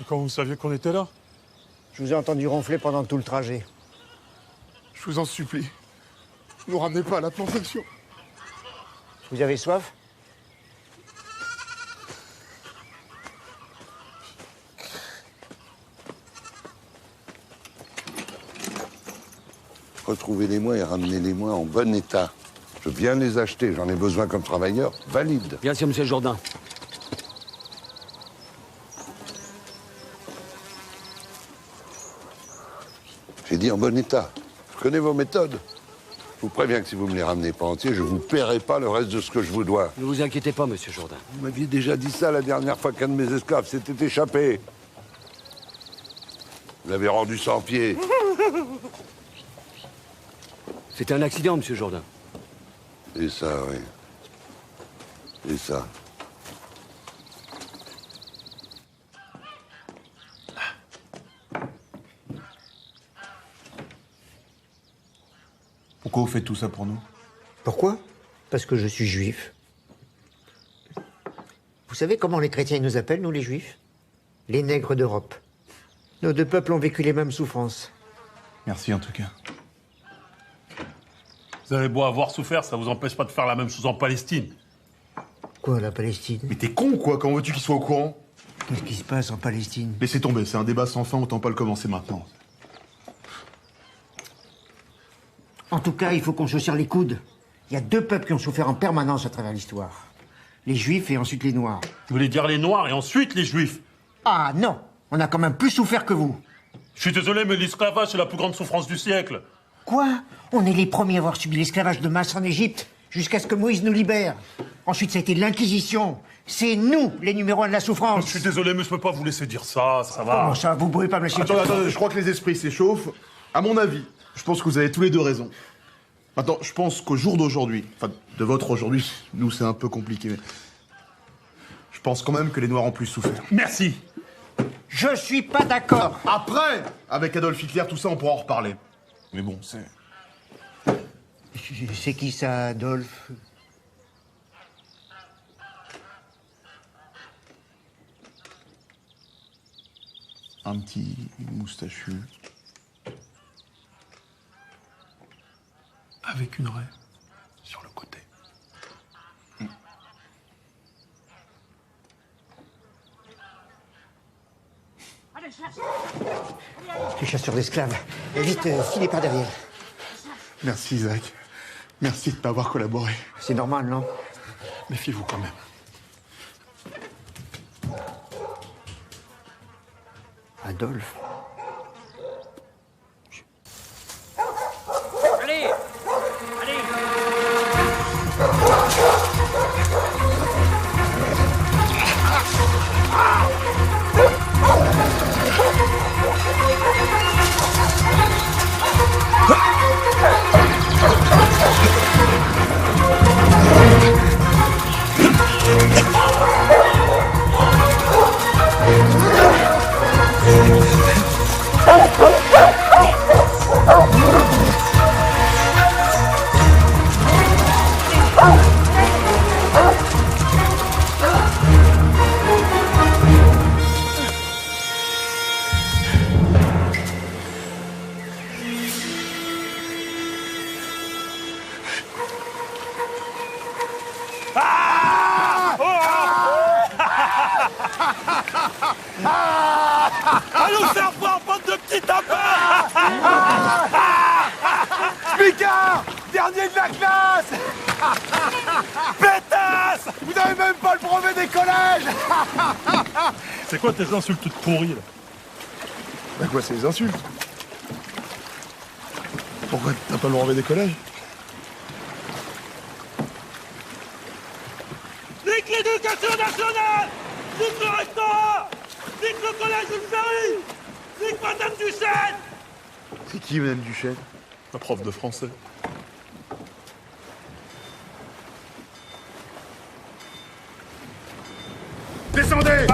quand vous saviez qu'on était là? Je vous ai entendu ronfler pendant tout le trajet. Je vous en supplie. Ne nous ramenez pas à la plantation. Vous avez soif? Retrouvez-les-moi et ramenez-les-moi en bon état. Je viens de les acheter, j'en ai besoin comme travailleur. Valide. Bien sûr, monsieur Jourdain. J'ai dit en bon état. Je connais vos méthodes. Je vous préviens que si vous me les ramenez pas entiers, je vous paierai pas le reste de ce que je vous dois. Ne vous inquiétez pas, monsieur Jourdain. Vous m'aviez déjà dit ça la dernière fois qu'un de mes esclaves s'était échappé. Vous l'avez rendu sans pied. C'était un accident, monsieur Jourdain. Et ça, oui. Et ça. Pourquoi vous faites tout ça pour nous? Pourquoi? Parce que je suis juif. Vous savez comment les chrétiens nous appellent, nous les juifs? Les nègres d'Europe. Nos deux peuples ont vécu les mêmes souffrances. Merci en tout cas. Vous avez beau avoir souffert, ça vous empêche pas de faire la même chose en Palestine. Quoi, la Palestine? Mais t'es con, quoi, comment veux-tu qu'il soit au courant? Qu'est-ce qui se passe en Palestine? Laissez tomber, c'est un débat sans fin, autant pas le commencer maintenant. En tout cas, il faut qu'on se serre les coudes. Il y a deux peuples qui ont souffert en permanence à travers l'histoire. Les Juifs et ensuite les Noirs. Vous voulez dire les Noirs et ensuite les Juifs? Ah non! On a quand même plus souffert que vous. Je suis désolé, mais l'esclavage, c'est la plus grande souffrance du siècle. Quoi? On est les premiers à avoir subi l'esclavage de masse en Égypte, jusqu'à ce que Moïse nous libère. Ensuite, ça a été l'Inquisition. C'est nous, les numéros 1 de la souffrance. Je suis désolé, mais je peux pas vous laisser dire ça, ça va. Comment ça? Vous pouvez pas me laisser... Attendez, je crois que les esprits s'échauffent. À mon avis, je pense que vous avez tous les deux raison. Maintenant, je pense qu'au jour d'aujourd'hui, enfin, de votre aujourd'hui, nous, c'est un peu compliqué, mais... Je pense quand même que les Noirs ont plus souffert. Merci. Je suis pas d'accord. Après, avec Adolf Hitler, tout ça, on pourra en reparler. Mais bon, c'est... C'est qui ça, Adolphe? Un petit moustachu. Avec une raie sur le côté. Je suis chasseur d'esclaves. Vite, filez par derrière. Merci, Isaac. Merci de ne pas avoir collaboré. C'est normal, non? Méfiez-vous quand même. Adolphe. Allez! Allez! Allons faire voir, bande de petits tapins! Smicard! Dernier de la classe! Pétasse! Vous n'avez même pas le brevet des collèges! C'est quoi tes insultes toutes pourries, là? Bah quoi, c'est des insultes? Pourquoi t'as pas le brevet des collèges? Nique l'éducation nationale! Nique le rectorat! Nique le collège de Paris! Nique Madame Duchesne! C'est qui, Madame Duchesne? La prof de français. Descendez!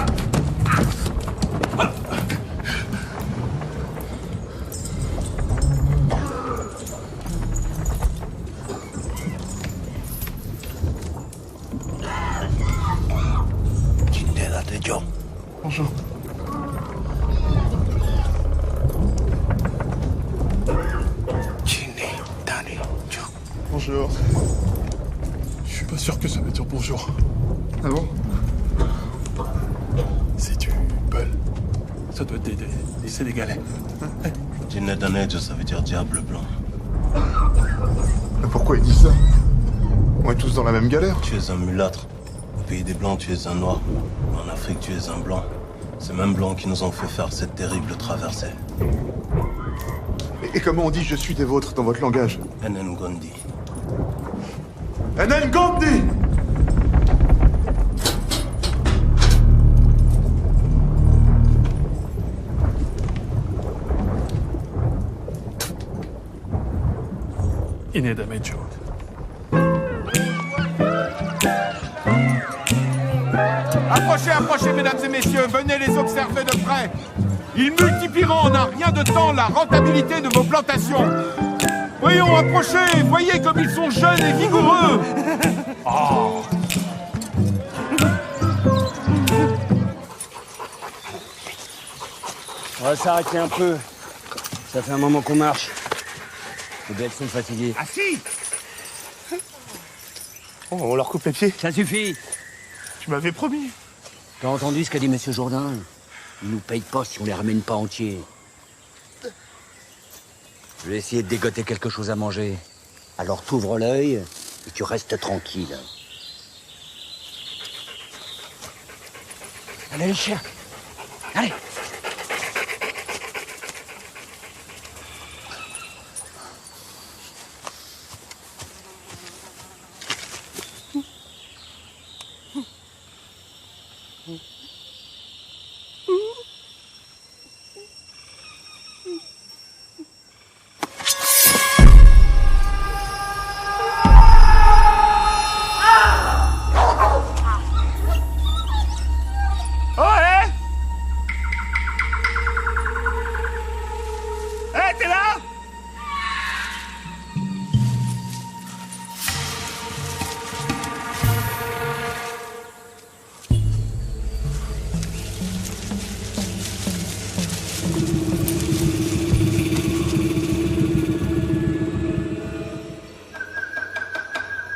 Bonjour. Bonjour. Je suis pas sûr que ça veut dire bonjour. Ah bon? C'est du peul. Ça doit être des Sénégalais. Dinedanejo, ça veut dire diable blanc. Mais pourquoi il dit ça? On est tous dans la même galère. Tu es un mulâtre. Au pays des blancs, tu es un noir. En Afrique, tu es un blanc. Ces mêmes blancs qui nous ont fait faire cette terrible traversée. Et comment on dit je suis des vôtres dans votre langage? Ngondi. Ngondi! Inedamejo. Approchez, approchez, mesdames et messieurs, venez les observer de près. Ils multiplieront en un rien de temps la rentabilité de vos plantations. Voyons, approchez, voyez comme ils sont jeunes et vigoureux. Oh. On va s'arrêter un peu. Ça fait un moment qu'on marche. Les bêtes sont fatiguées. Ah si! Oh, on leur coupe les pieds. Ça suffit. Tu m'avais promis. T'as entendu ce qu'a dit Monsieur Jourdain? Ils nous payent pas si on les ramène pas entiers. Je vais essayer de dégoter quelque chose à manger. Alors t'ouvres l'œil et tu restes tranquille. Allez, les chiens. Allez.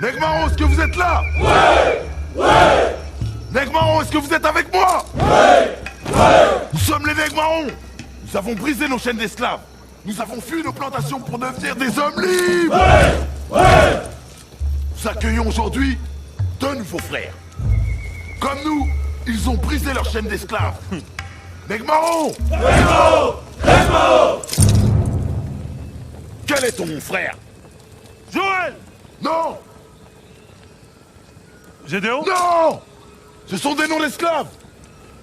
Negmaron, est-ce que vous êtes là? Ouais! Ouais! Negmaron, est-ce que vous êtes avec moi? Ouais! Ouais! Nous sommes les Negmarons. Nous avons brisé nos chaînes d'esclaves. Nous avons fui nos plantations pour devenir des hommes libres. Ouais! Ouais! Nous accueillons aujourd'hui deux nouveaux frères. Comme nous, ils ont brisé leur chaîne d'esclaves. Negmaron! Negmaron! Negmaron! Quel est ton frère? Joël! Non! Gédéon? Non! Ce sont des noms d'esclaves!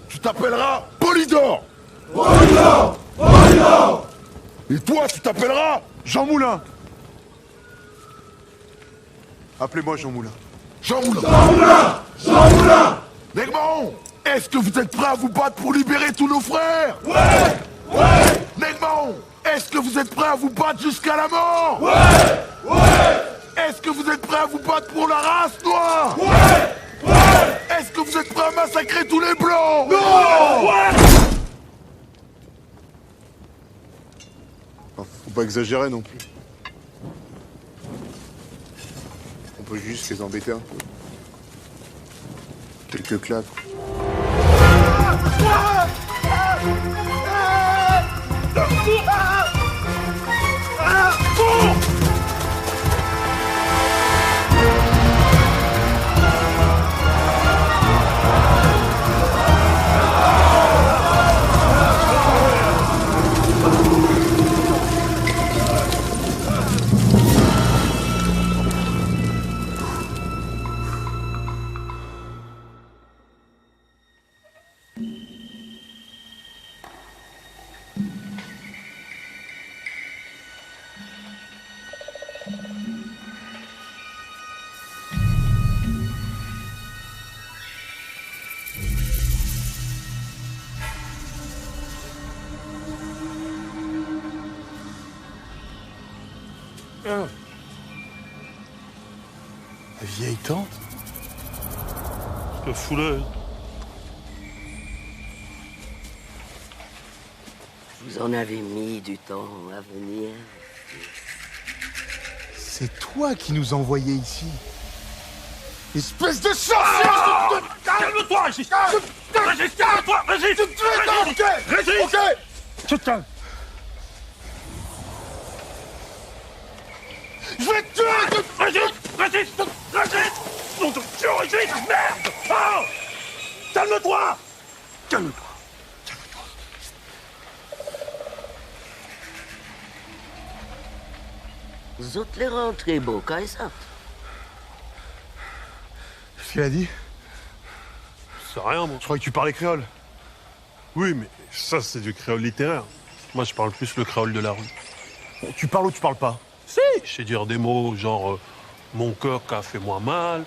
Tu t'appelleras Polydore! Polydore! Polydore! Et toi, tu t'appelleras Jean Moulin. Appelez-moi Jean Moulin. Jean Moulin! Jean Moulin! Jean Moulin! Negmaron, est-ce que vous êtes prêts à vous battre pour libérer tous nos frères? Ouais! Ouais! Negmaron, est-ce que vous êtes prêts à vous battre jusqu'à la mort? Ouais! Ouais! Est-ce que vous êtes prêts à vous battre pour la race noire? Ouais! Ouais! Est-ce que vous êtes prêts à massacrer tous les blancs? Non! Ouais! Faut pas exagérer non plus. On peut juste les embêter un peu. Quelques claques. La vieille tante? Le fouleuse. Vous en avez mis du temps à venir. C'est toi qui nous envoyais ici. Espèce de sorcier! Calme-toi, Régis! Régis, calme-toi! Régis! Régis! Ok! Tu te calmes! Je vais te tuer! Régis! Régis! Régis! Non, de Dieu, Régis! Merde! Oh! Calme-toi! Calme-toi! Vous êtes les rentrés, beau, Kaiser. Qu'est-ce qu'il a dit? C'est rien, moi. Je croyais que tu parlais créole. Oui, mais ça, c'est du créole littéraire. Moi, je parle plus le créole de la rue. Tu parles ou tu parles pas? Si, je sais dire des mots genre mon cœur qu'a fait moi mal,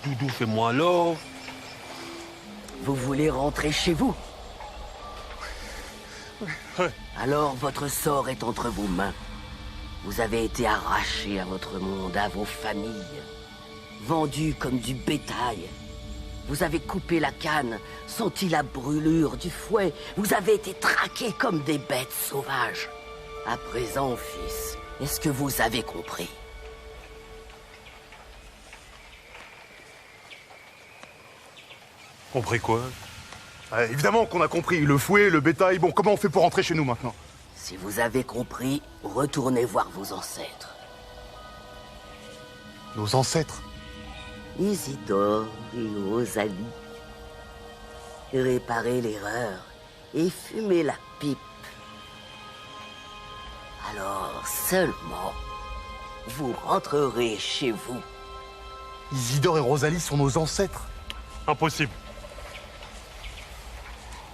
Doudou fait moi love. Vous voulez rentrer chez vous? Ouais. Alors votre sort est entre vos mains. Vous avez été arrachés à votre monde, à vos familles, vendus comme du bétail. Vous avez coupé la canne, senti la brûlure du fouet. Vous avez été traqués comme des bêtes sauvages. À présent, fils, est-ce que vous avez compris? Compris quoi? Évidemment qu'on a compris. Le fouet, le bétail. Bon, comment on fait pour rentrer chez nous maintenant? Si vous avez compris, retournez voir vos ancêtres. Nos ancêtres? Isidore et Rosalie. Réparez l'erreur et fumez la pipe. Alors seulement, vous rentrerez chez vous. Isidore et Rosalie sont nos ancêtres. Impossible.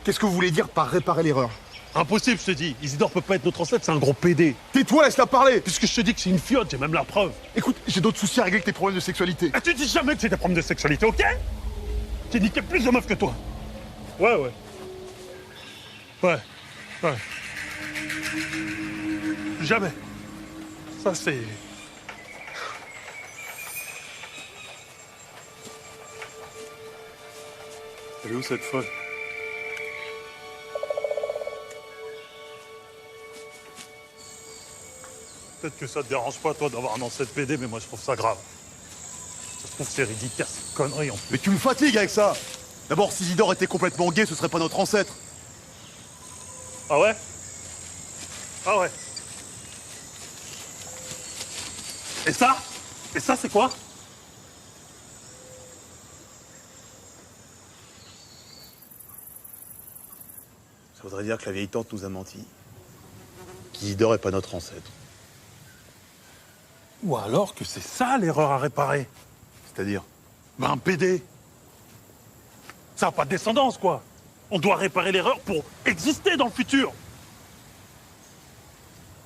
Qu'est-ce que vous voulez dire par réparer l'erreur? Impossible, je te dis. Isidore peut pas être notre ancêtre, c'est un gros PD. Tais-toi, laisse-la parler! Puisque je te dis que c'est une fiotte, j'ai même la preuve. Écoute, j'ai d'autres soucis à régler que tes problèmes de sexualité. Ah, tu dis jamais que c'est des problèmes de sexualité, ok? J'ai niqué plus de meufs que toi. Ouais. Jamais. Ça, c'est... Elle est où cette folle? Peut-être que ça te dérange pas, toi, d'avoir un ancêtre PD, mais moi, je trouve ça grave. Ça se trouve, c'est ridicule, c'est une connerie, en plus. Mais tu me fatigues avec ça! D'abord, si Isidore était complètement gay, ce serait pas notre ancêtre. Ah ouais? Ah ouais. Et ça? Et ça, c'est quoi? Ça voudrait dire que la vieille tante nous a menti. Qu'Isidore est pas notre ancêtre. Ou alors que c'est ça l'erreur à réparer. C'est-à-dire? Ben, un PD. Ça n'a pas de descendance, quoi. On doit réparer l'erreur pour exister dans le futur.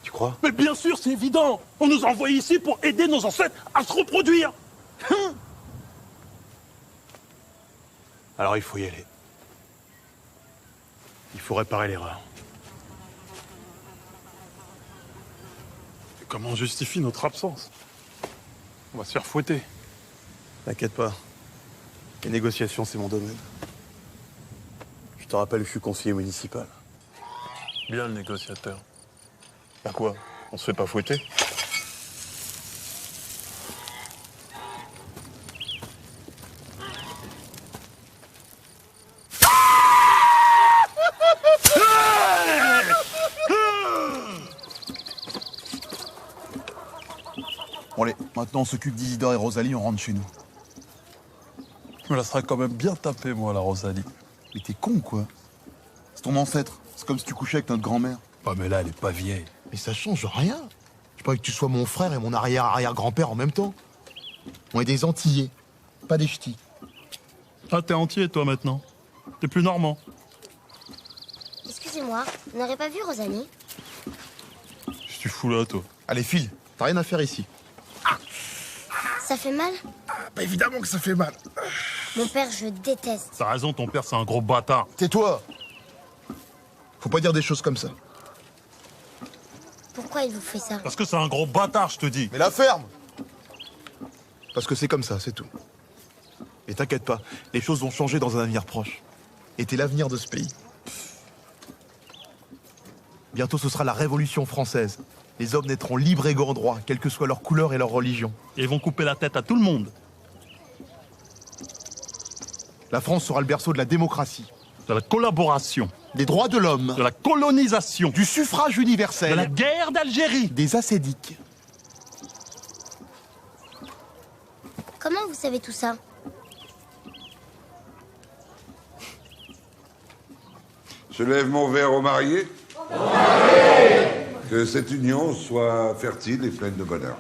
Tu crois? Mais bien sûr, c'est évident. On nous a envoyés ici pour aider nos ancêtres à se reproduire. Alors il faut y aller. Il faut réparer l'erreur. Et comment on justifie notre absence? On va se faire fouetter. T'inquiète pas. Les négociations, c'est mon domaine. Je te rappelle, je suis conseiller municipal. Bien le négociateur. Bah quoi? On se fait pas fouetter? Bon allez, maintenant on s'occupe d'Isidore et Rosalie, on rentre chez nous. Je me la serais quand même bien tapée, moi, la Rosalie. Mais t'es con, quoi. C'est ton ancêtre. C'est comme si tu couchais avec notre grand-mère. Ah, mais là, elle est pas vieille. Mais ça change rien. Je crois que tu sois mon frère et mon arrière-arrière-grand-père en même temps. On est des Antillais, pas des ch'tis. Ah, t'es entier, toi, maintenant. T'es plus normand. Excusez-moi, vous n'aurez pas vu Rosalie? Qu'est-ce que tu fous là, toi? Allez, file, t'as rien à faire ici. Ça fait mal? Bah évidemment que ça fait mal. Mon père, je déteste. T'as raison, ton père, c'est un gros bâtard. Tais-toi. Faut pas dire des choses comme ça. Pourquoi il vous fait ça? Parce que c'est un gros bâtard, je te dis. Mais la ferme. Parce que c'est comme ça, c'est tout. Et t'inquiète pas, les choses vont changer dans un avenir proche. Et t'es l'avenir de ce pays. Bientôt, ce sera la Révolution française. Les hommes naîtront libres et égaux en droit, quelle que soit leur couleur et leur religion. Et ils vont couper la tête à tout le monde. La France sera le berceau de la démocratie. De la collaboration. Des droits de l'homme. De la colonisation. Du suffrage universel. De la guerre d'Algérie. Des ascédiques. Comment vous savez tout ça? Je lève mon verre aux mariés. Que cette union soit fertile et pleine de bonheur.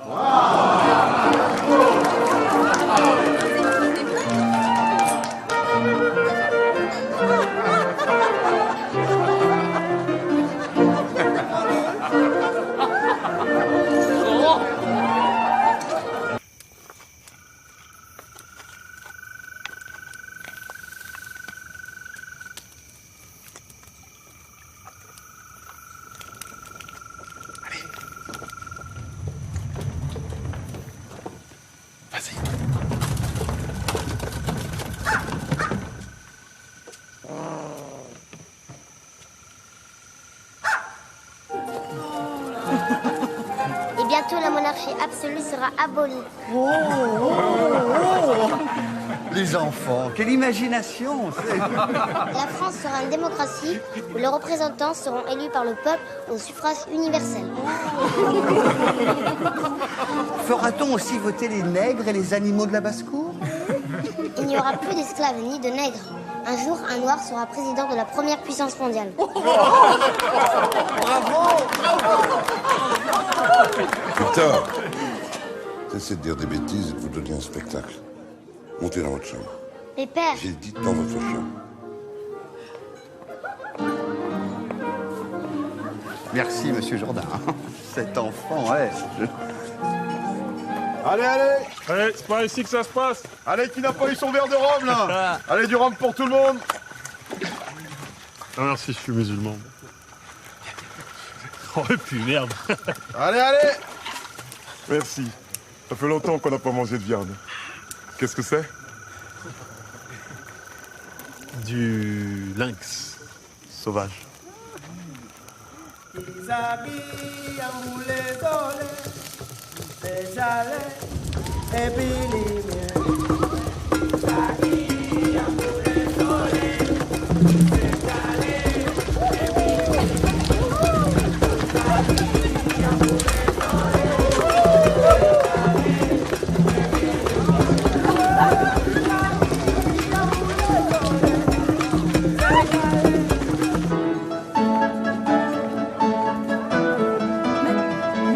Et bientôt la monarchie absolue sera abolie. Les enfants, quelle imagination! La France sera une démocratie où les représentants seront élus par le peuple au suffrage universel. Fera-t-on aussi voter les nègres et les animaux de la basse-cour? Il n'y aura plus d'esclaves ni de nègres. Un jour, un noir sera président de la première puissance mondiale. Victor, cessez de dire des bêtises et de vous donner un spectacle. Montez dans votre chambre. Mais père... J'ai dit dans votre chambre. Merci, monsieur Jourdain. Cet enfant, ouais. Allez, allez! Allez, c'est pas ici que ça se passe. Allez, qui n'a pas eu son verre de rhum, là? Allez, du rhum pour tout le monde! Ah, merci, je suis musulman. Oh, et puis merde. Allez, allez! Merci. Ça fait longtemps qu'on n'a pas mangé de viande. Qu'est-ce que c'est? Du lynx. Sauvage. Ne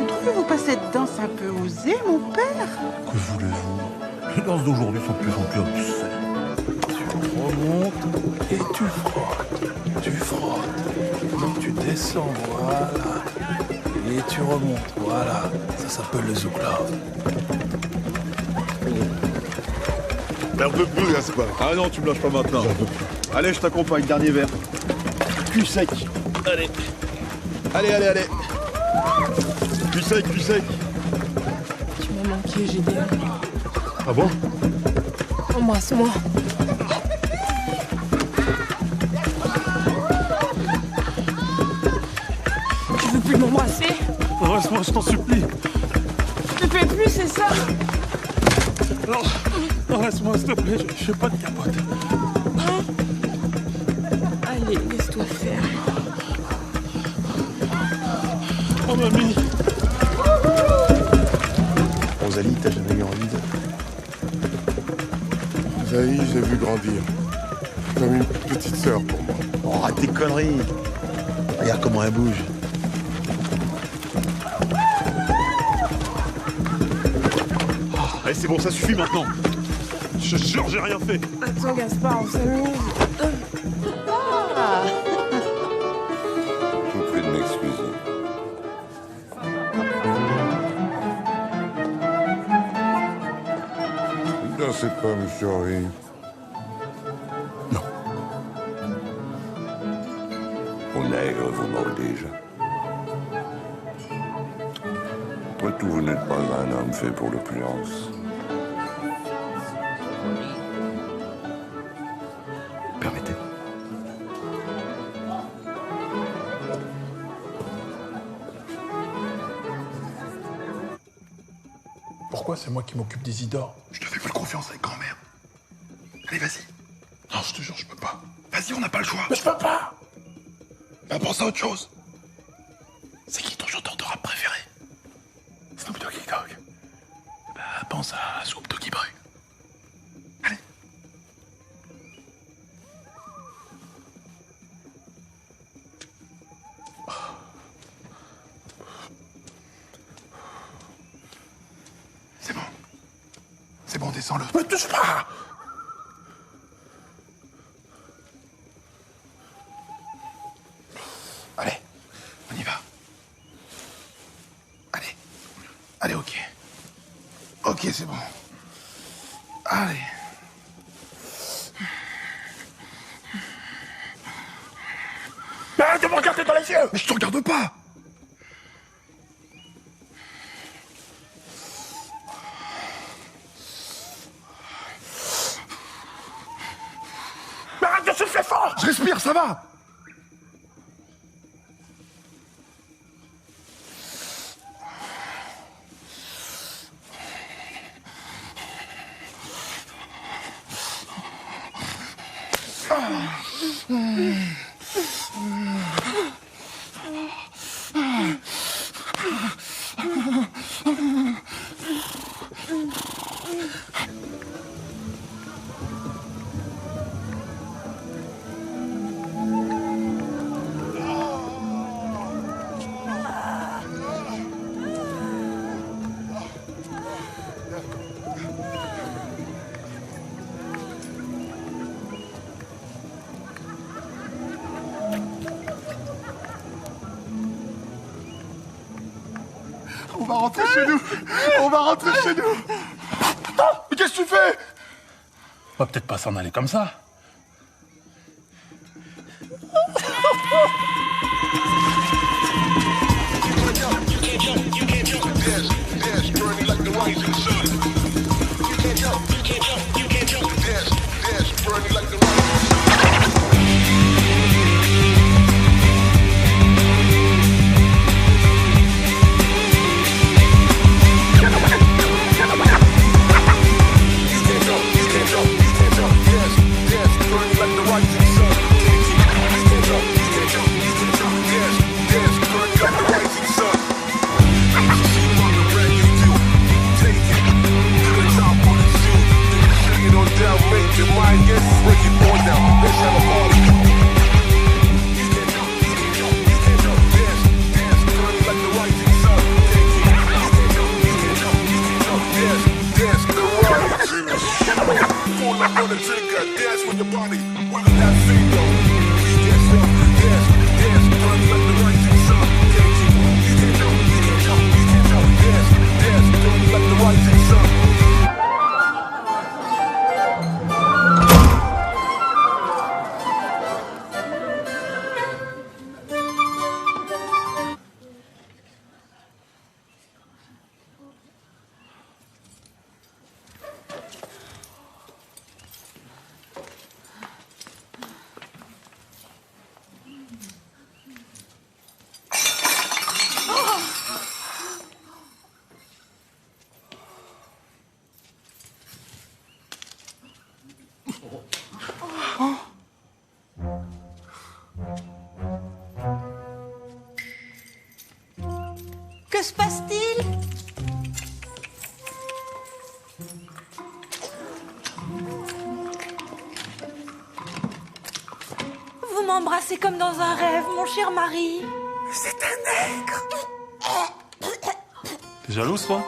trouvez-vous pas cette danse un peu osée, mon père? Que voulez-vous? Les danses d'aujourd'hui sont de plus en plus obscènes. Tu remontes et tu frottes. Tu frottes. Donc tu descends, voilà. Et tu remontes, voilà. Ça s'appelle le zouglave. J'en peux plus, Gaspard. Ah non, tu me lâches pas maintenant. J'en peux plus. Allez, je t'accompagne, dernier verre. Cul sec. Allez. Allez, allez, allez. Cul sec, cul sec. Tu m'as manqué, Gédéon. Ah bon? Embrasse-moi. Tu veux plus m'embrasser? Reste-moi, je t'en supplie. Je te plais plus, c'est ça? Non, reste-moi, s'il te plaît, je fais pas de capote. Allez, laisse-toi faire. Oh, mamie. Rosalie, t'as jamais eu envie de... Zaï, j'ai vu grandir. Comme une petite sœur pour moi. Oh, arrête tes conneries. Regarde comment elle bouge. Allez, c'est bon, ça suffit maintenant. Je jure, j'ai rien fait. Attends, Gaspard, on s'amuse. Je vous prie de m'excuser. Ne dansez pas, monsieur Henry. Non. Au nègre, vous m'oblige. Après tout, vous n'êtes pas un homme fait pour l'opulence. Permettez. Pourquoi c'est moi qui m'occupe d'Isidore? Je te fais plus confiance avec grand-mère. Allez, vas-y. Non, je te jure, je peux pas. Vas-y, on n'a pas le choix. Mais je peux pas. Bah, pense à autre chose. C'est qui ton chanteur de rap préféré? Snoop Doggy Dogg. Bah, pense à Snoop Doggy Boy. Allez. C'est bon. C'est bon, descends-le. Me touche pas. Allez, on y va. Allez. Allez, ok. Ok, c'est bon. Allez. Mais arrête de me regarder dans les yeux. Mais je te regarde pas. Mais arrête de souffler fort. Je respire, ça va. On va rentrer chez nous. On va rentrer chez nous. Mais qu'est-ce que tu fais? On va peut-être pas s'en aller comme ça. Que se passe-t-il? Vous m'embrassez comme dans un rêve, mon cher mari. C'est un nègre. T'es jalouse, toi?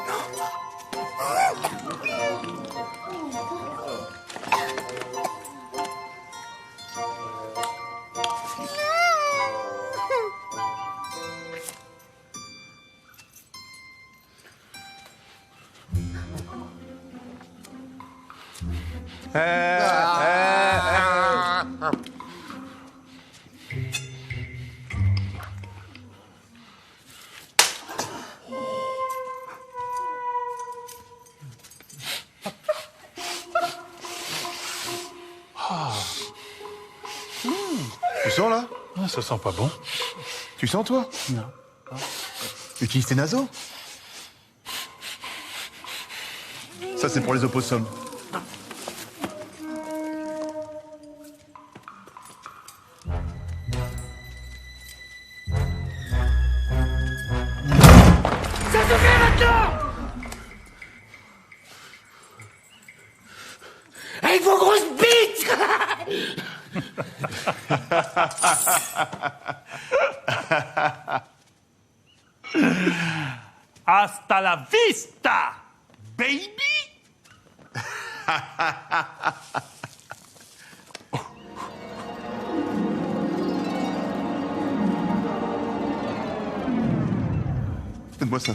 Tu sens là? Ah, ça sent pas bon. Tu sens toi? Non. Utilise tes naseaux. Ça, c'est pour les opossums. Ça suffit maintenant! Avec vos grosses bites! Hasta la vista, baby! Donne-moi ça.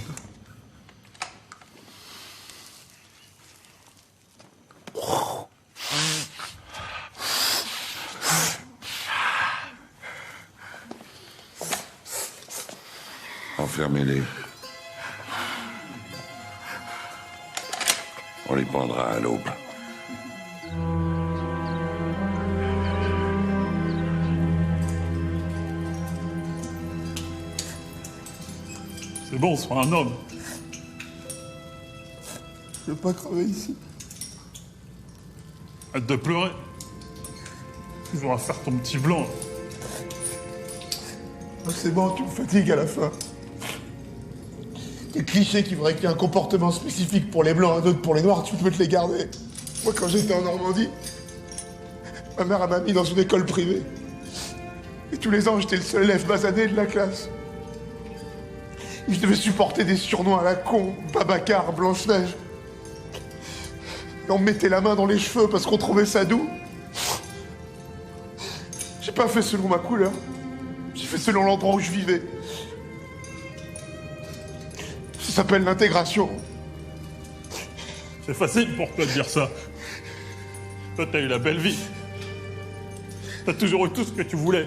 Enfermez-les. On les pendra à l'aube. C'est bon, sois un homme. Je veux pas crever ici. Arrête de pleurer. Tu vas faire ton petit blanc. Oh, c'est bon, tu me fatigues à la fin. Les clichés qui voudraient qu'il y ait un comportement spécifique pour les blancs, un autre pour les noirs, tu peux te les garder. Moi, quand j'étais en Normandie, ma mère m'a mis dans une école privée. Et tous les ans, j'étais le seul élève basané de la classe. Et je devais supporter des surnoms à la con, Babacar, Blanche-Neige. Et on me mettait la main dans les cheveux parce qu'on trouvait ça doux. J'ai pas fait selon ma couleur. J'ai fait selon l'endroit où je vivais. Ça s'appelle l'intégration. C'est facile pour toi de dire ça. Toi, t'as eu la belle vie. T'as toujours eu tout ce que tu voulais.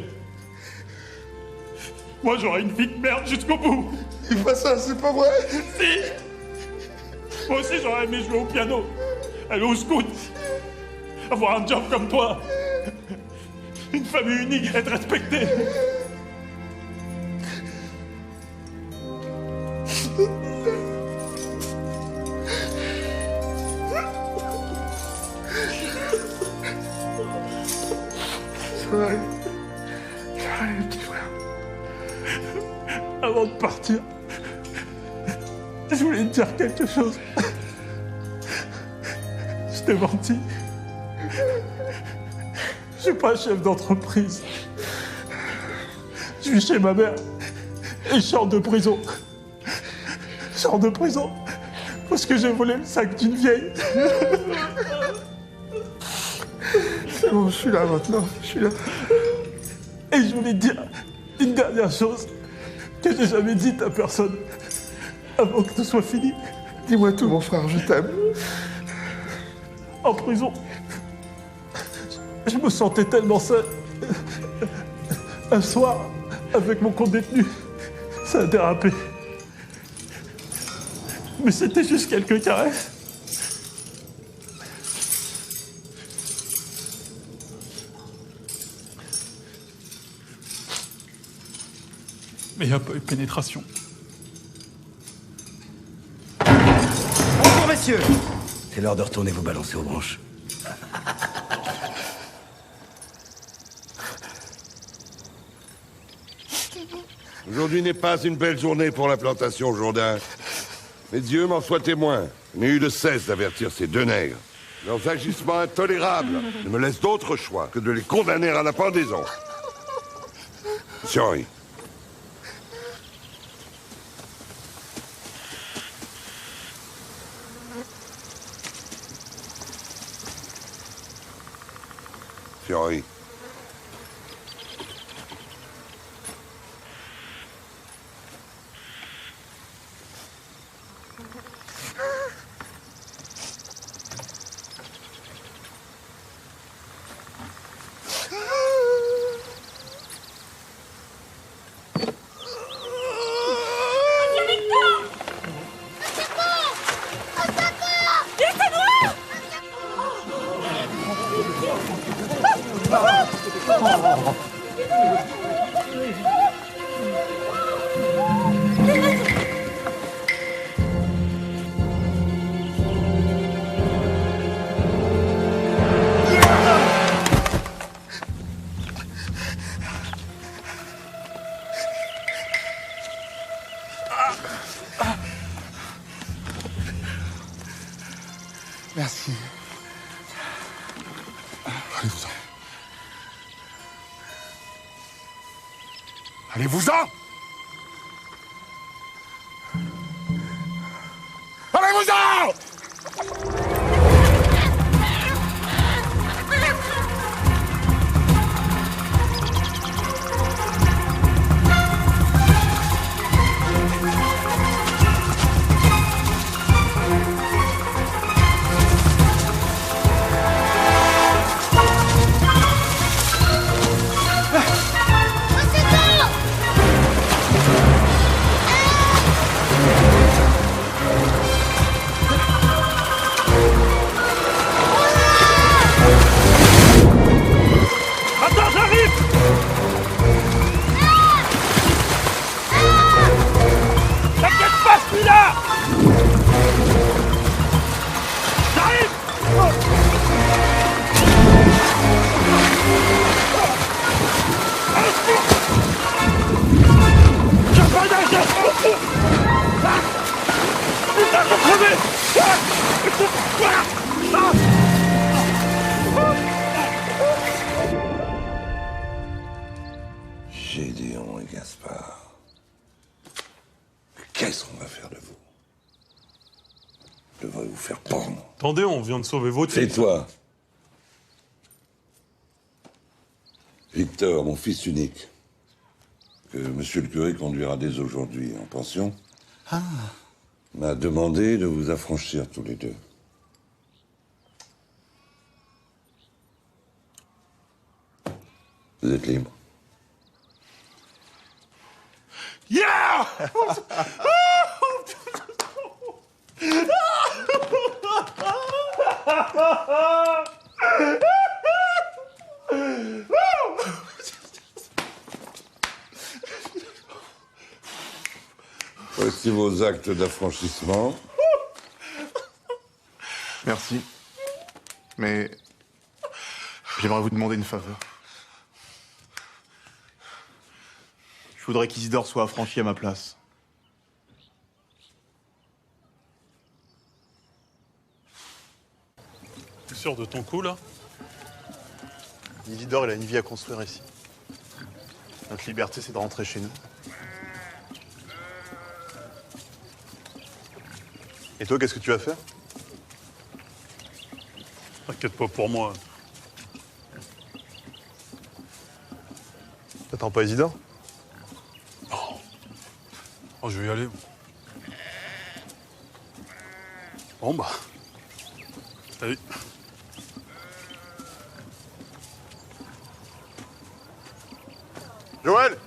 Moi, j'aurais une vie de merde jusqu'au bout. Dis pas ça, c'est pas vrai. Si. Moi aussi, j'aurais aimé jouer au piano, aller au scout, avoir un job comme toi, une famille unique, être respecté. Ouais. Allez, petit frère. Avant de partir, je voulais te dire quelque chose. Je t'ai menti. Je suis pas chef d'entreprise. Je vis chez ma mère et je sors de prison. Je sors de prison parce que j'ai volé le sac d'une vieille. C'est bon, je suis là maintenant, je suis là. Et je voulais te dire une dernière chose que j'ai jamais dite à personne avant que tout soit fini. Dis-moi tout, mon frère, je t'aime. En prison, je me sentais tellement seul. Un soir, avec mon co-détenu, ça a dérapé. Mais c'était juste quelques caresses. Mais il n'y a pas eu de pénétration. Bonjour, messieurs. C'est l'heure de retourner vous balancer aux branches. Aujourd'hui n'est pas une belle journée pour la plantation, Jourdain. Mais Dieu m'en soit témoin. Je n'ai eu de cesse d'avertir ces deux nègres. Leurs agissements intolérables ne me laissent d'autre choix que de les condamner à la pendaison. Monsieur Henri. Monsieur Henri. Ah! Merci. Allez-vous-en. Allez-vous-en! Allez-vous-en! Attends, j'arrive! T'inquiète pas, je suis là! J'arrive! J'ai pas d'argent! Putain, j'ai crevé! Gédéon et Gaspard, qu'est-ce qu'on va faire de vous? Je devrais vous faire pendre. Attendez, on vient de sauver votre fils. Et toi? Victor, mon fils unique, que monsieur le curé conduira dès aujourd'hui en pension, m'a demandé de vous affranchir tous les deux. Vous êtes libre. Yeah! Voici vos actes d'affranchissement. Merci. Mais j'aimerais vous demander une faveur. Je voudrais qu'Isidore soit affranchi à ma place. T'es sûr de ton coup, là? Isidore, il a une vie à construire ici. Notre liberté, c'est de rentrer chez nous. Et toi, qu'est-ce que tu vas faire? T'inquiète pas pour moi. T'attends pas Isidore? Oh, je vais y aller. Bon, bah. Allez. Joël!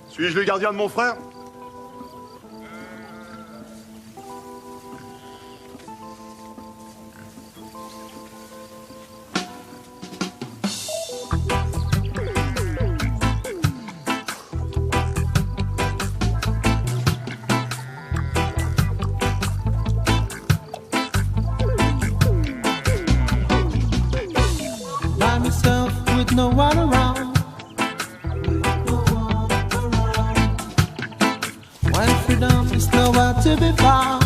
Suis-je le gardien de mon frère? By myself with no one around. When freedom is nowhere to be found.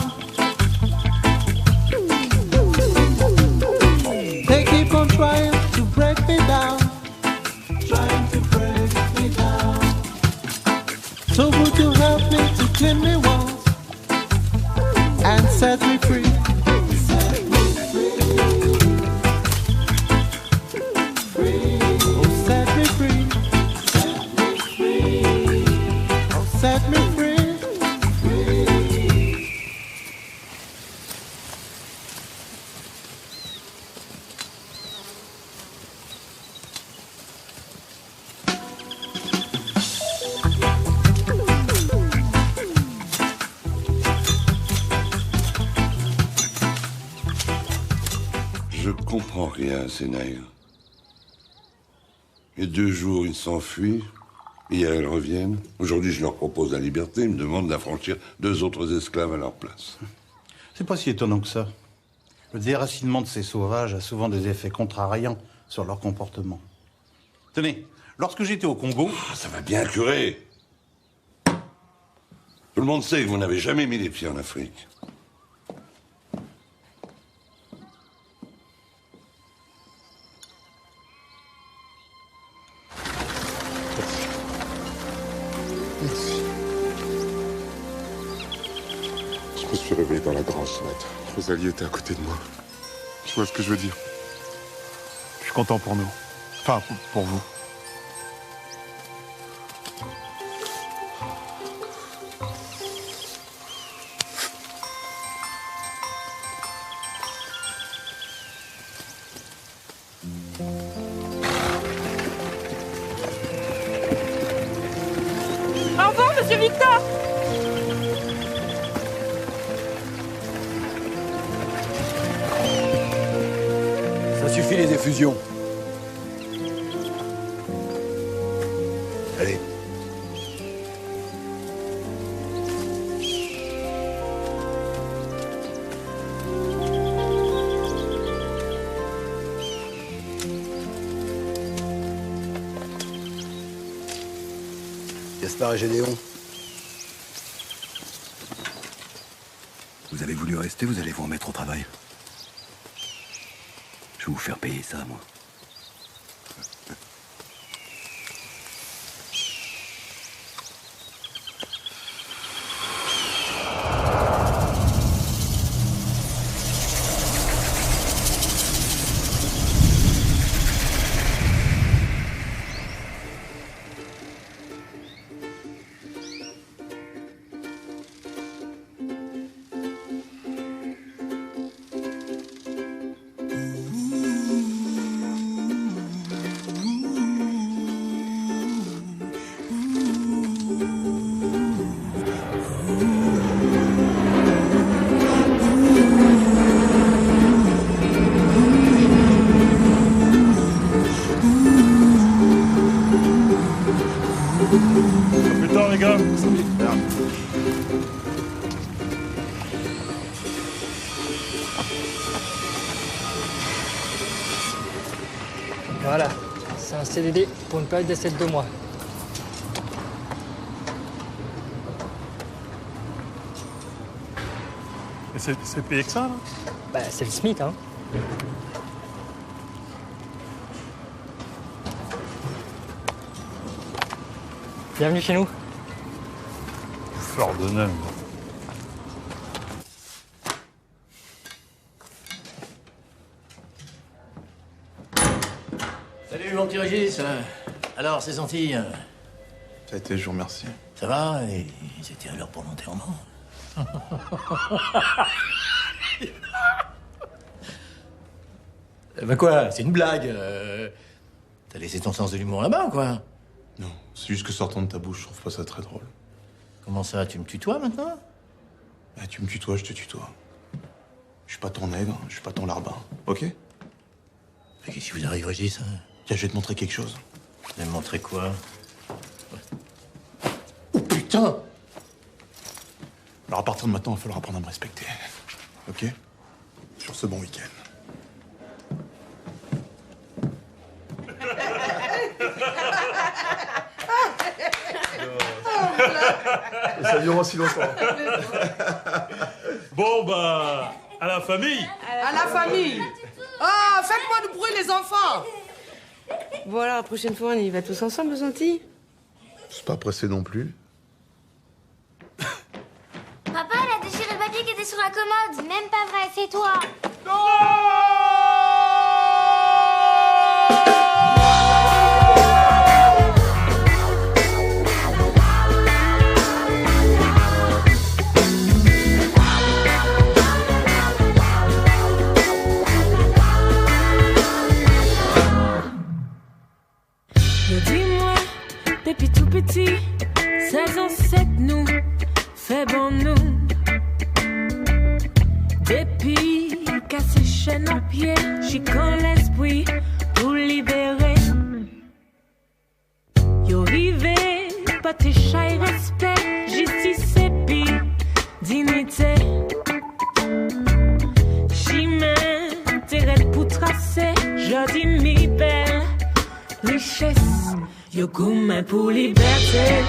They keep on trying to break me down. Trying to break me down. So would you help me to clean me once and set me free? Set me free. Set me free. Oh, set me free. Je comprends rien à ces nègres. Il y a 2 jours, ils s'enfuient. Hier, ils reviennent. Aujourd'hui, je leur propose la liberté. Ils me demandent d'affranchir 2 autres esclaves à leur place. C'est pas si étonnant que ça. Le déracinement de ces sauvages a souvent des effets contrariants sur leur comportement. Tenez, lorsque j'étais au Congo... Ça va bien, curé. Tout le monde sait que vous n'avez jamais mis les pieds en Afrique. Je me suis réveillé dans la grange ce matin. Rosalie était à côté de moi. Tu vois ce que je veux dire? Je suis content pour nous. Enfin, pour vous. Au revoir, monsieur Victor. Ça suffit les effusions. Allez. Gaspard et Gédéon. Vous avez voulu rester, vous allez vous remettre au travail. Je vais vous faire payer ça, moi. À plus tard, les gars. Voilà, c'est un CDD pour une période d'essai de 2 mois. Et c'est payé que ça, là? Bah, c'est le SMIC, hein. Bienvenue chez nous. Fleur de neige. Salut mon petit Régis. Alors, ces Antilles, Ça a été, je vous remercie. ça va? Et ils étaient à l'heure pour l'enterrement. Bah quoi? C'est une blague. T'as laissé ton sens de l'humour là-bas, quoi? Non, c'est juste que sortant de ta bouche, je trouve pas ça très drôle. Comment ça? Tu me tutoies maintenant? Bah, tu me tutoies, je te tutoie. Je suis pas ton nègre, je suis pas ton larbin, ok? Qu'est-ce qui vous arrive, Régis? Tiens, je vais te montrer quelque chose. Tu vas me montrer quoi? Oh putain! Alors à partir de maintenant, il va falloir apprendre à me respecter. Ok? Sur ce bon week-end. Ça dure aussi longtemps. Bon, bah, à la famille. À la famille. Ah, faites-moi du bruit, les enfants. Voilà, la prochaine fois, on y va tous ensemble aux Antilles. C'est pas pressé non plus. Papa, elle a déchiré le papier qui était sur la commode. Même pas vrai, c'est toi. Dis-moi, depuis tout petit, 16 ans c'est que nous, fait bon nous. Depuis cassé chaîne en pied, j'y con l'esprit pour libérer. Yo rivé, pas tes chats et respect, justice et puis dignité. J'y m'intéresse pour tracer, je dis mi belle richesse. Yo goût pour liberté.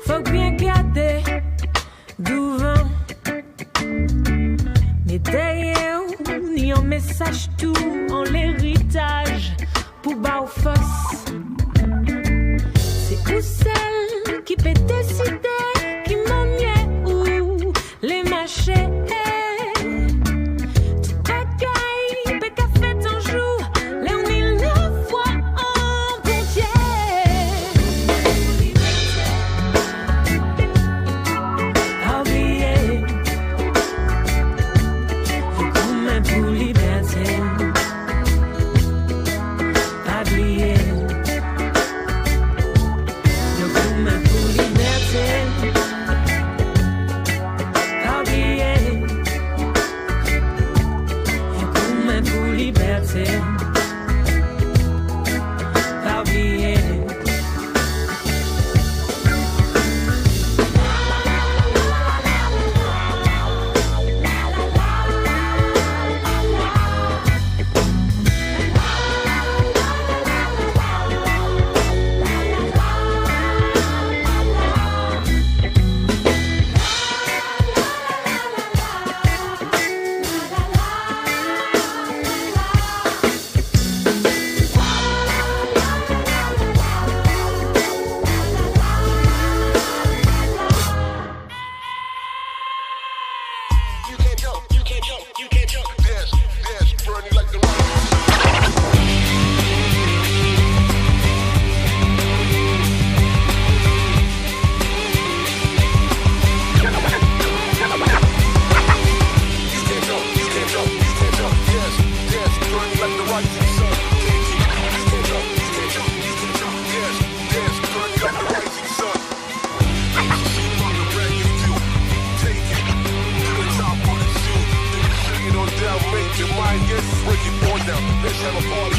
faut bien garder d'où vent. Mais derrière, ni un message tout en l'héritage pour bas aux fosses. C'est où celle qui peut décider, qui maniait où les mâcher. Break it all down. Let's have a party.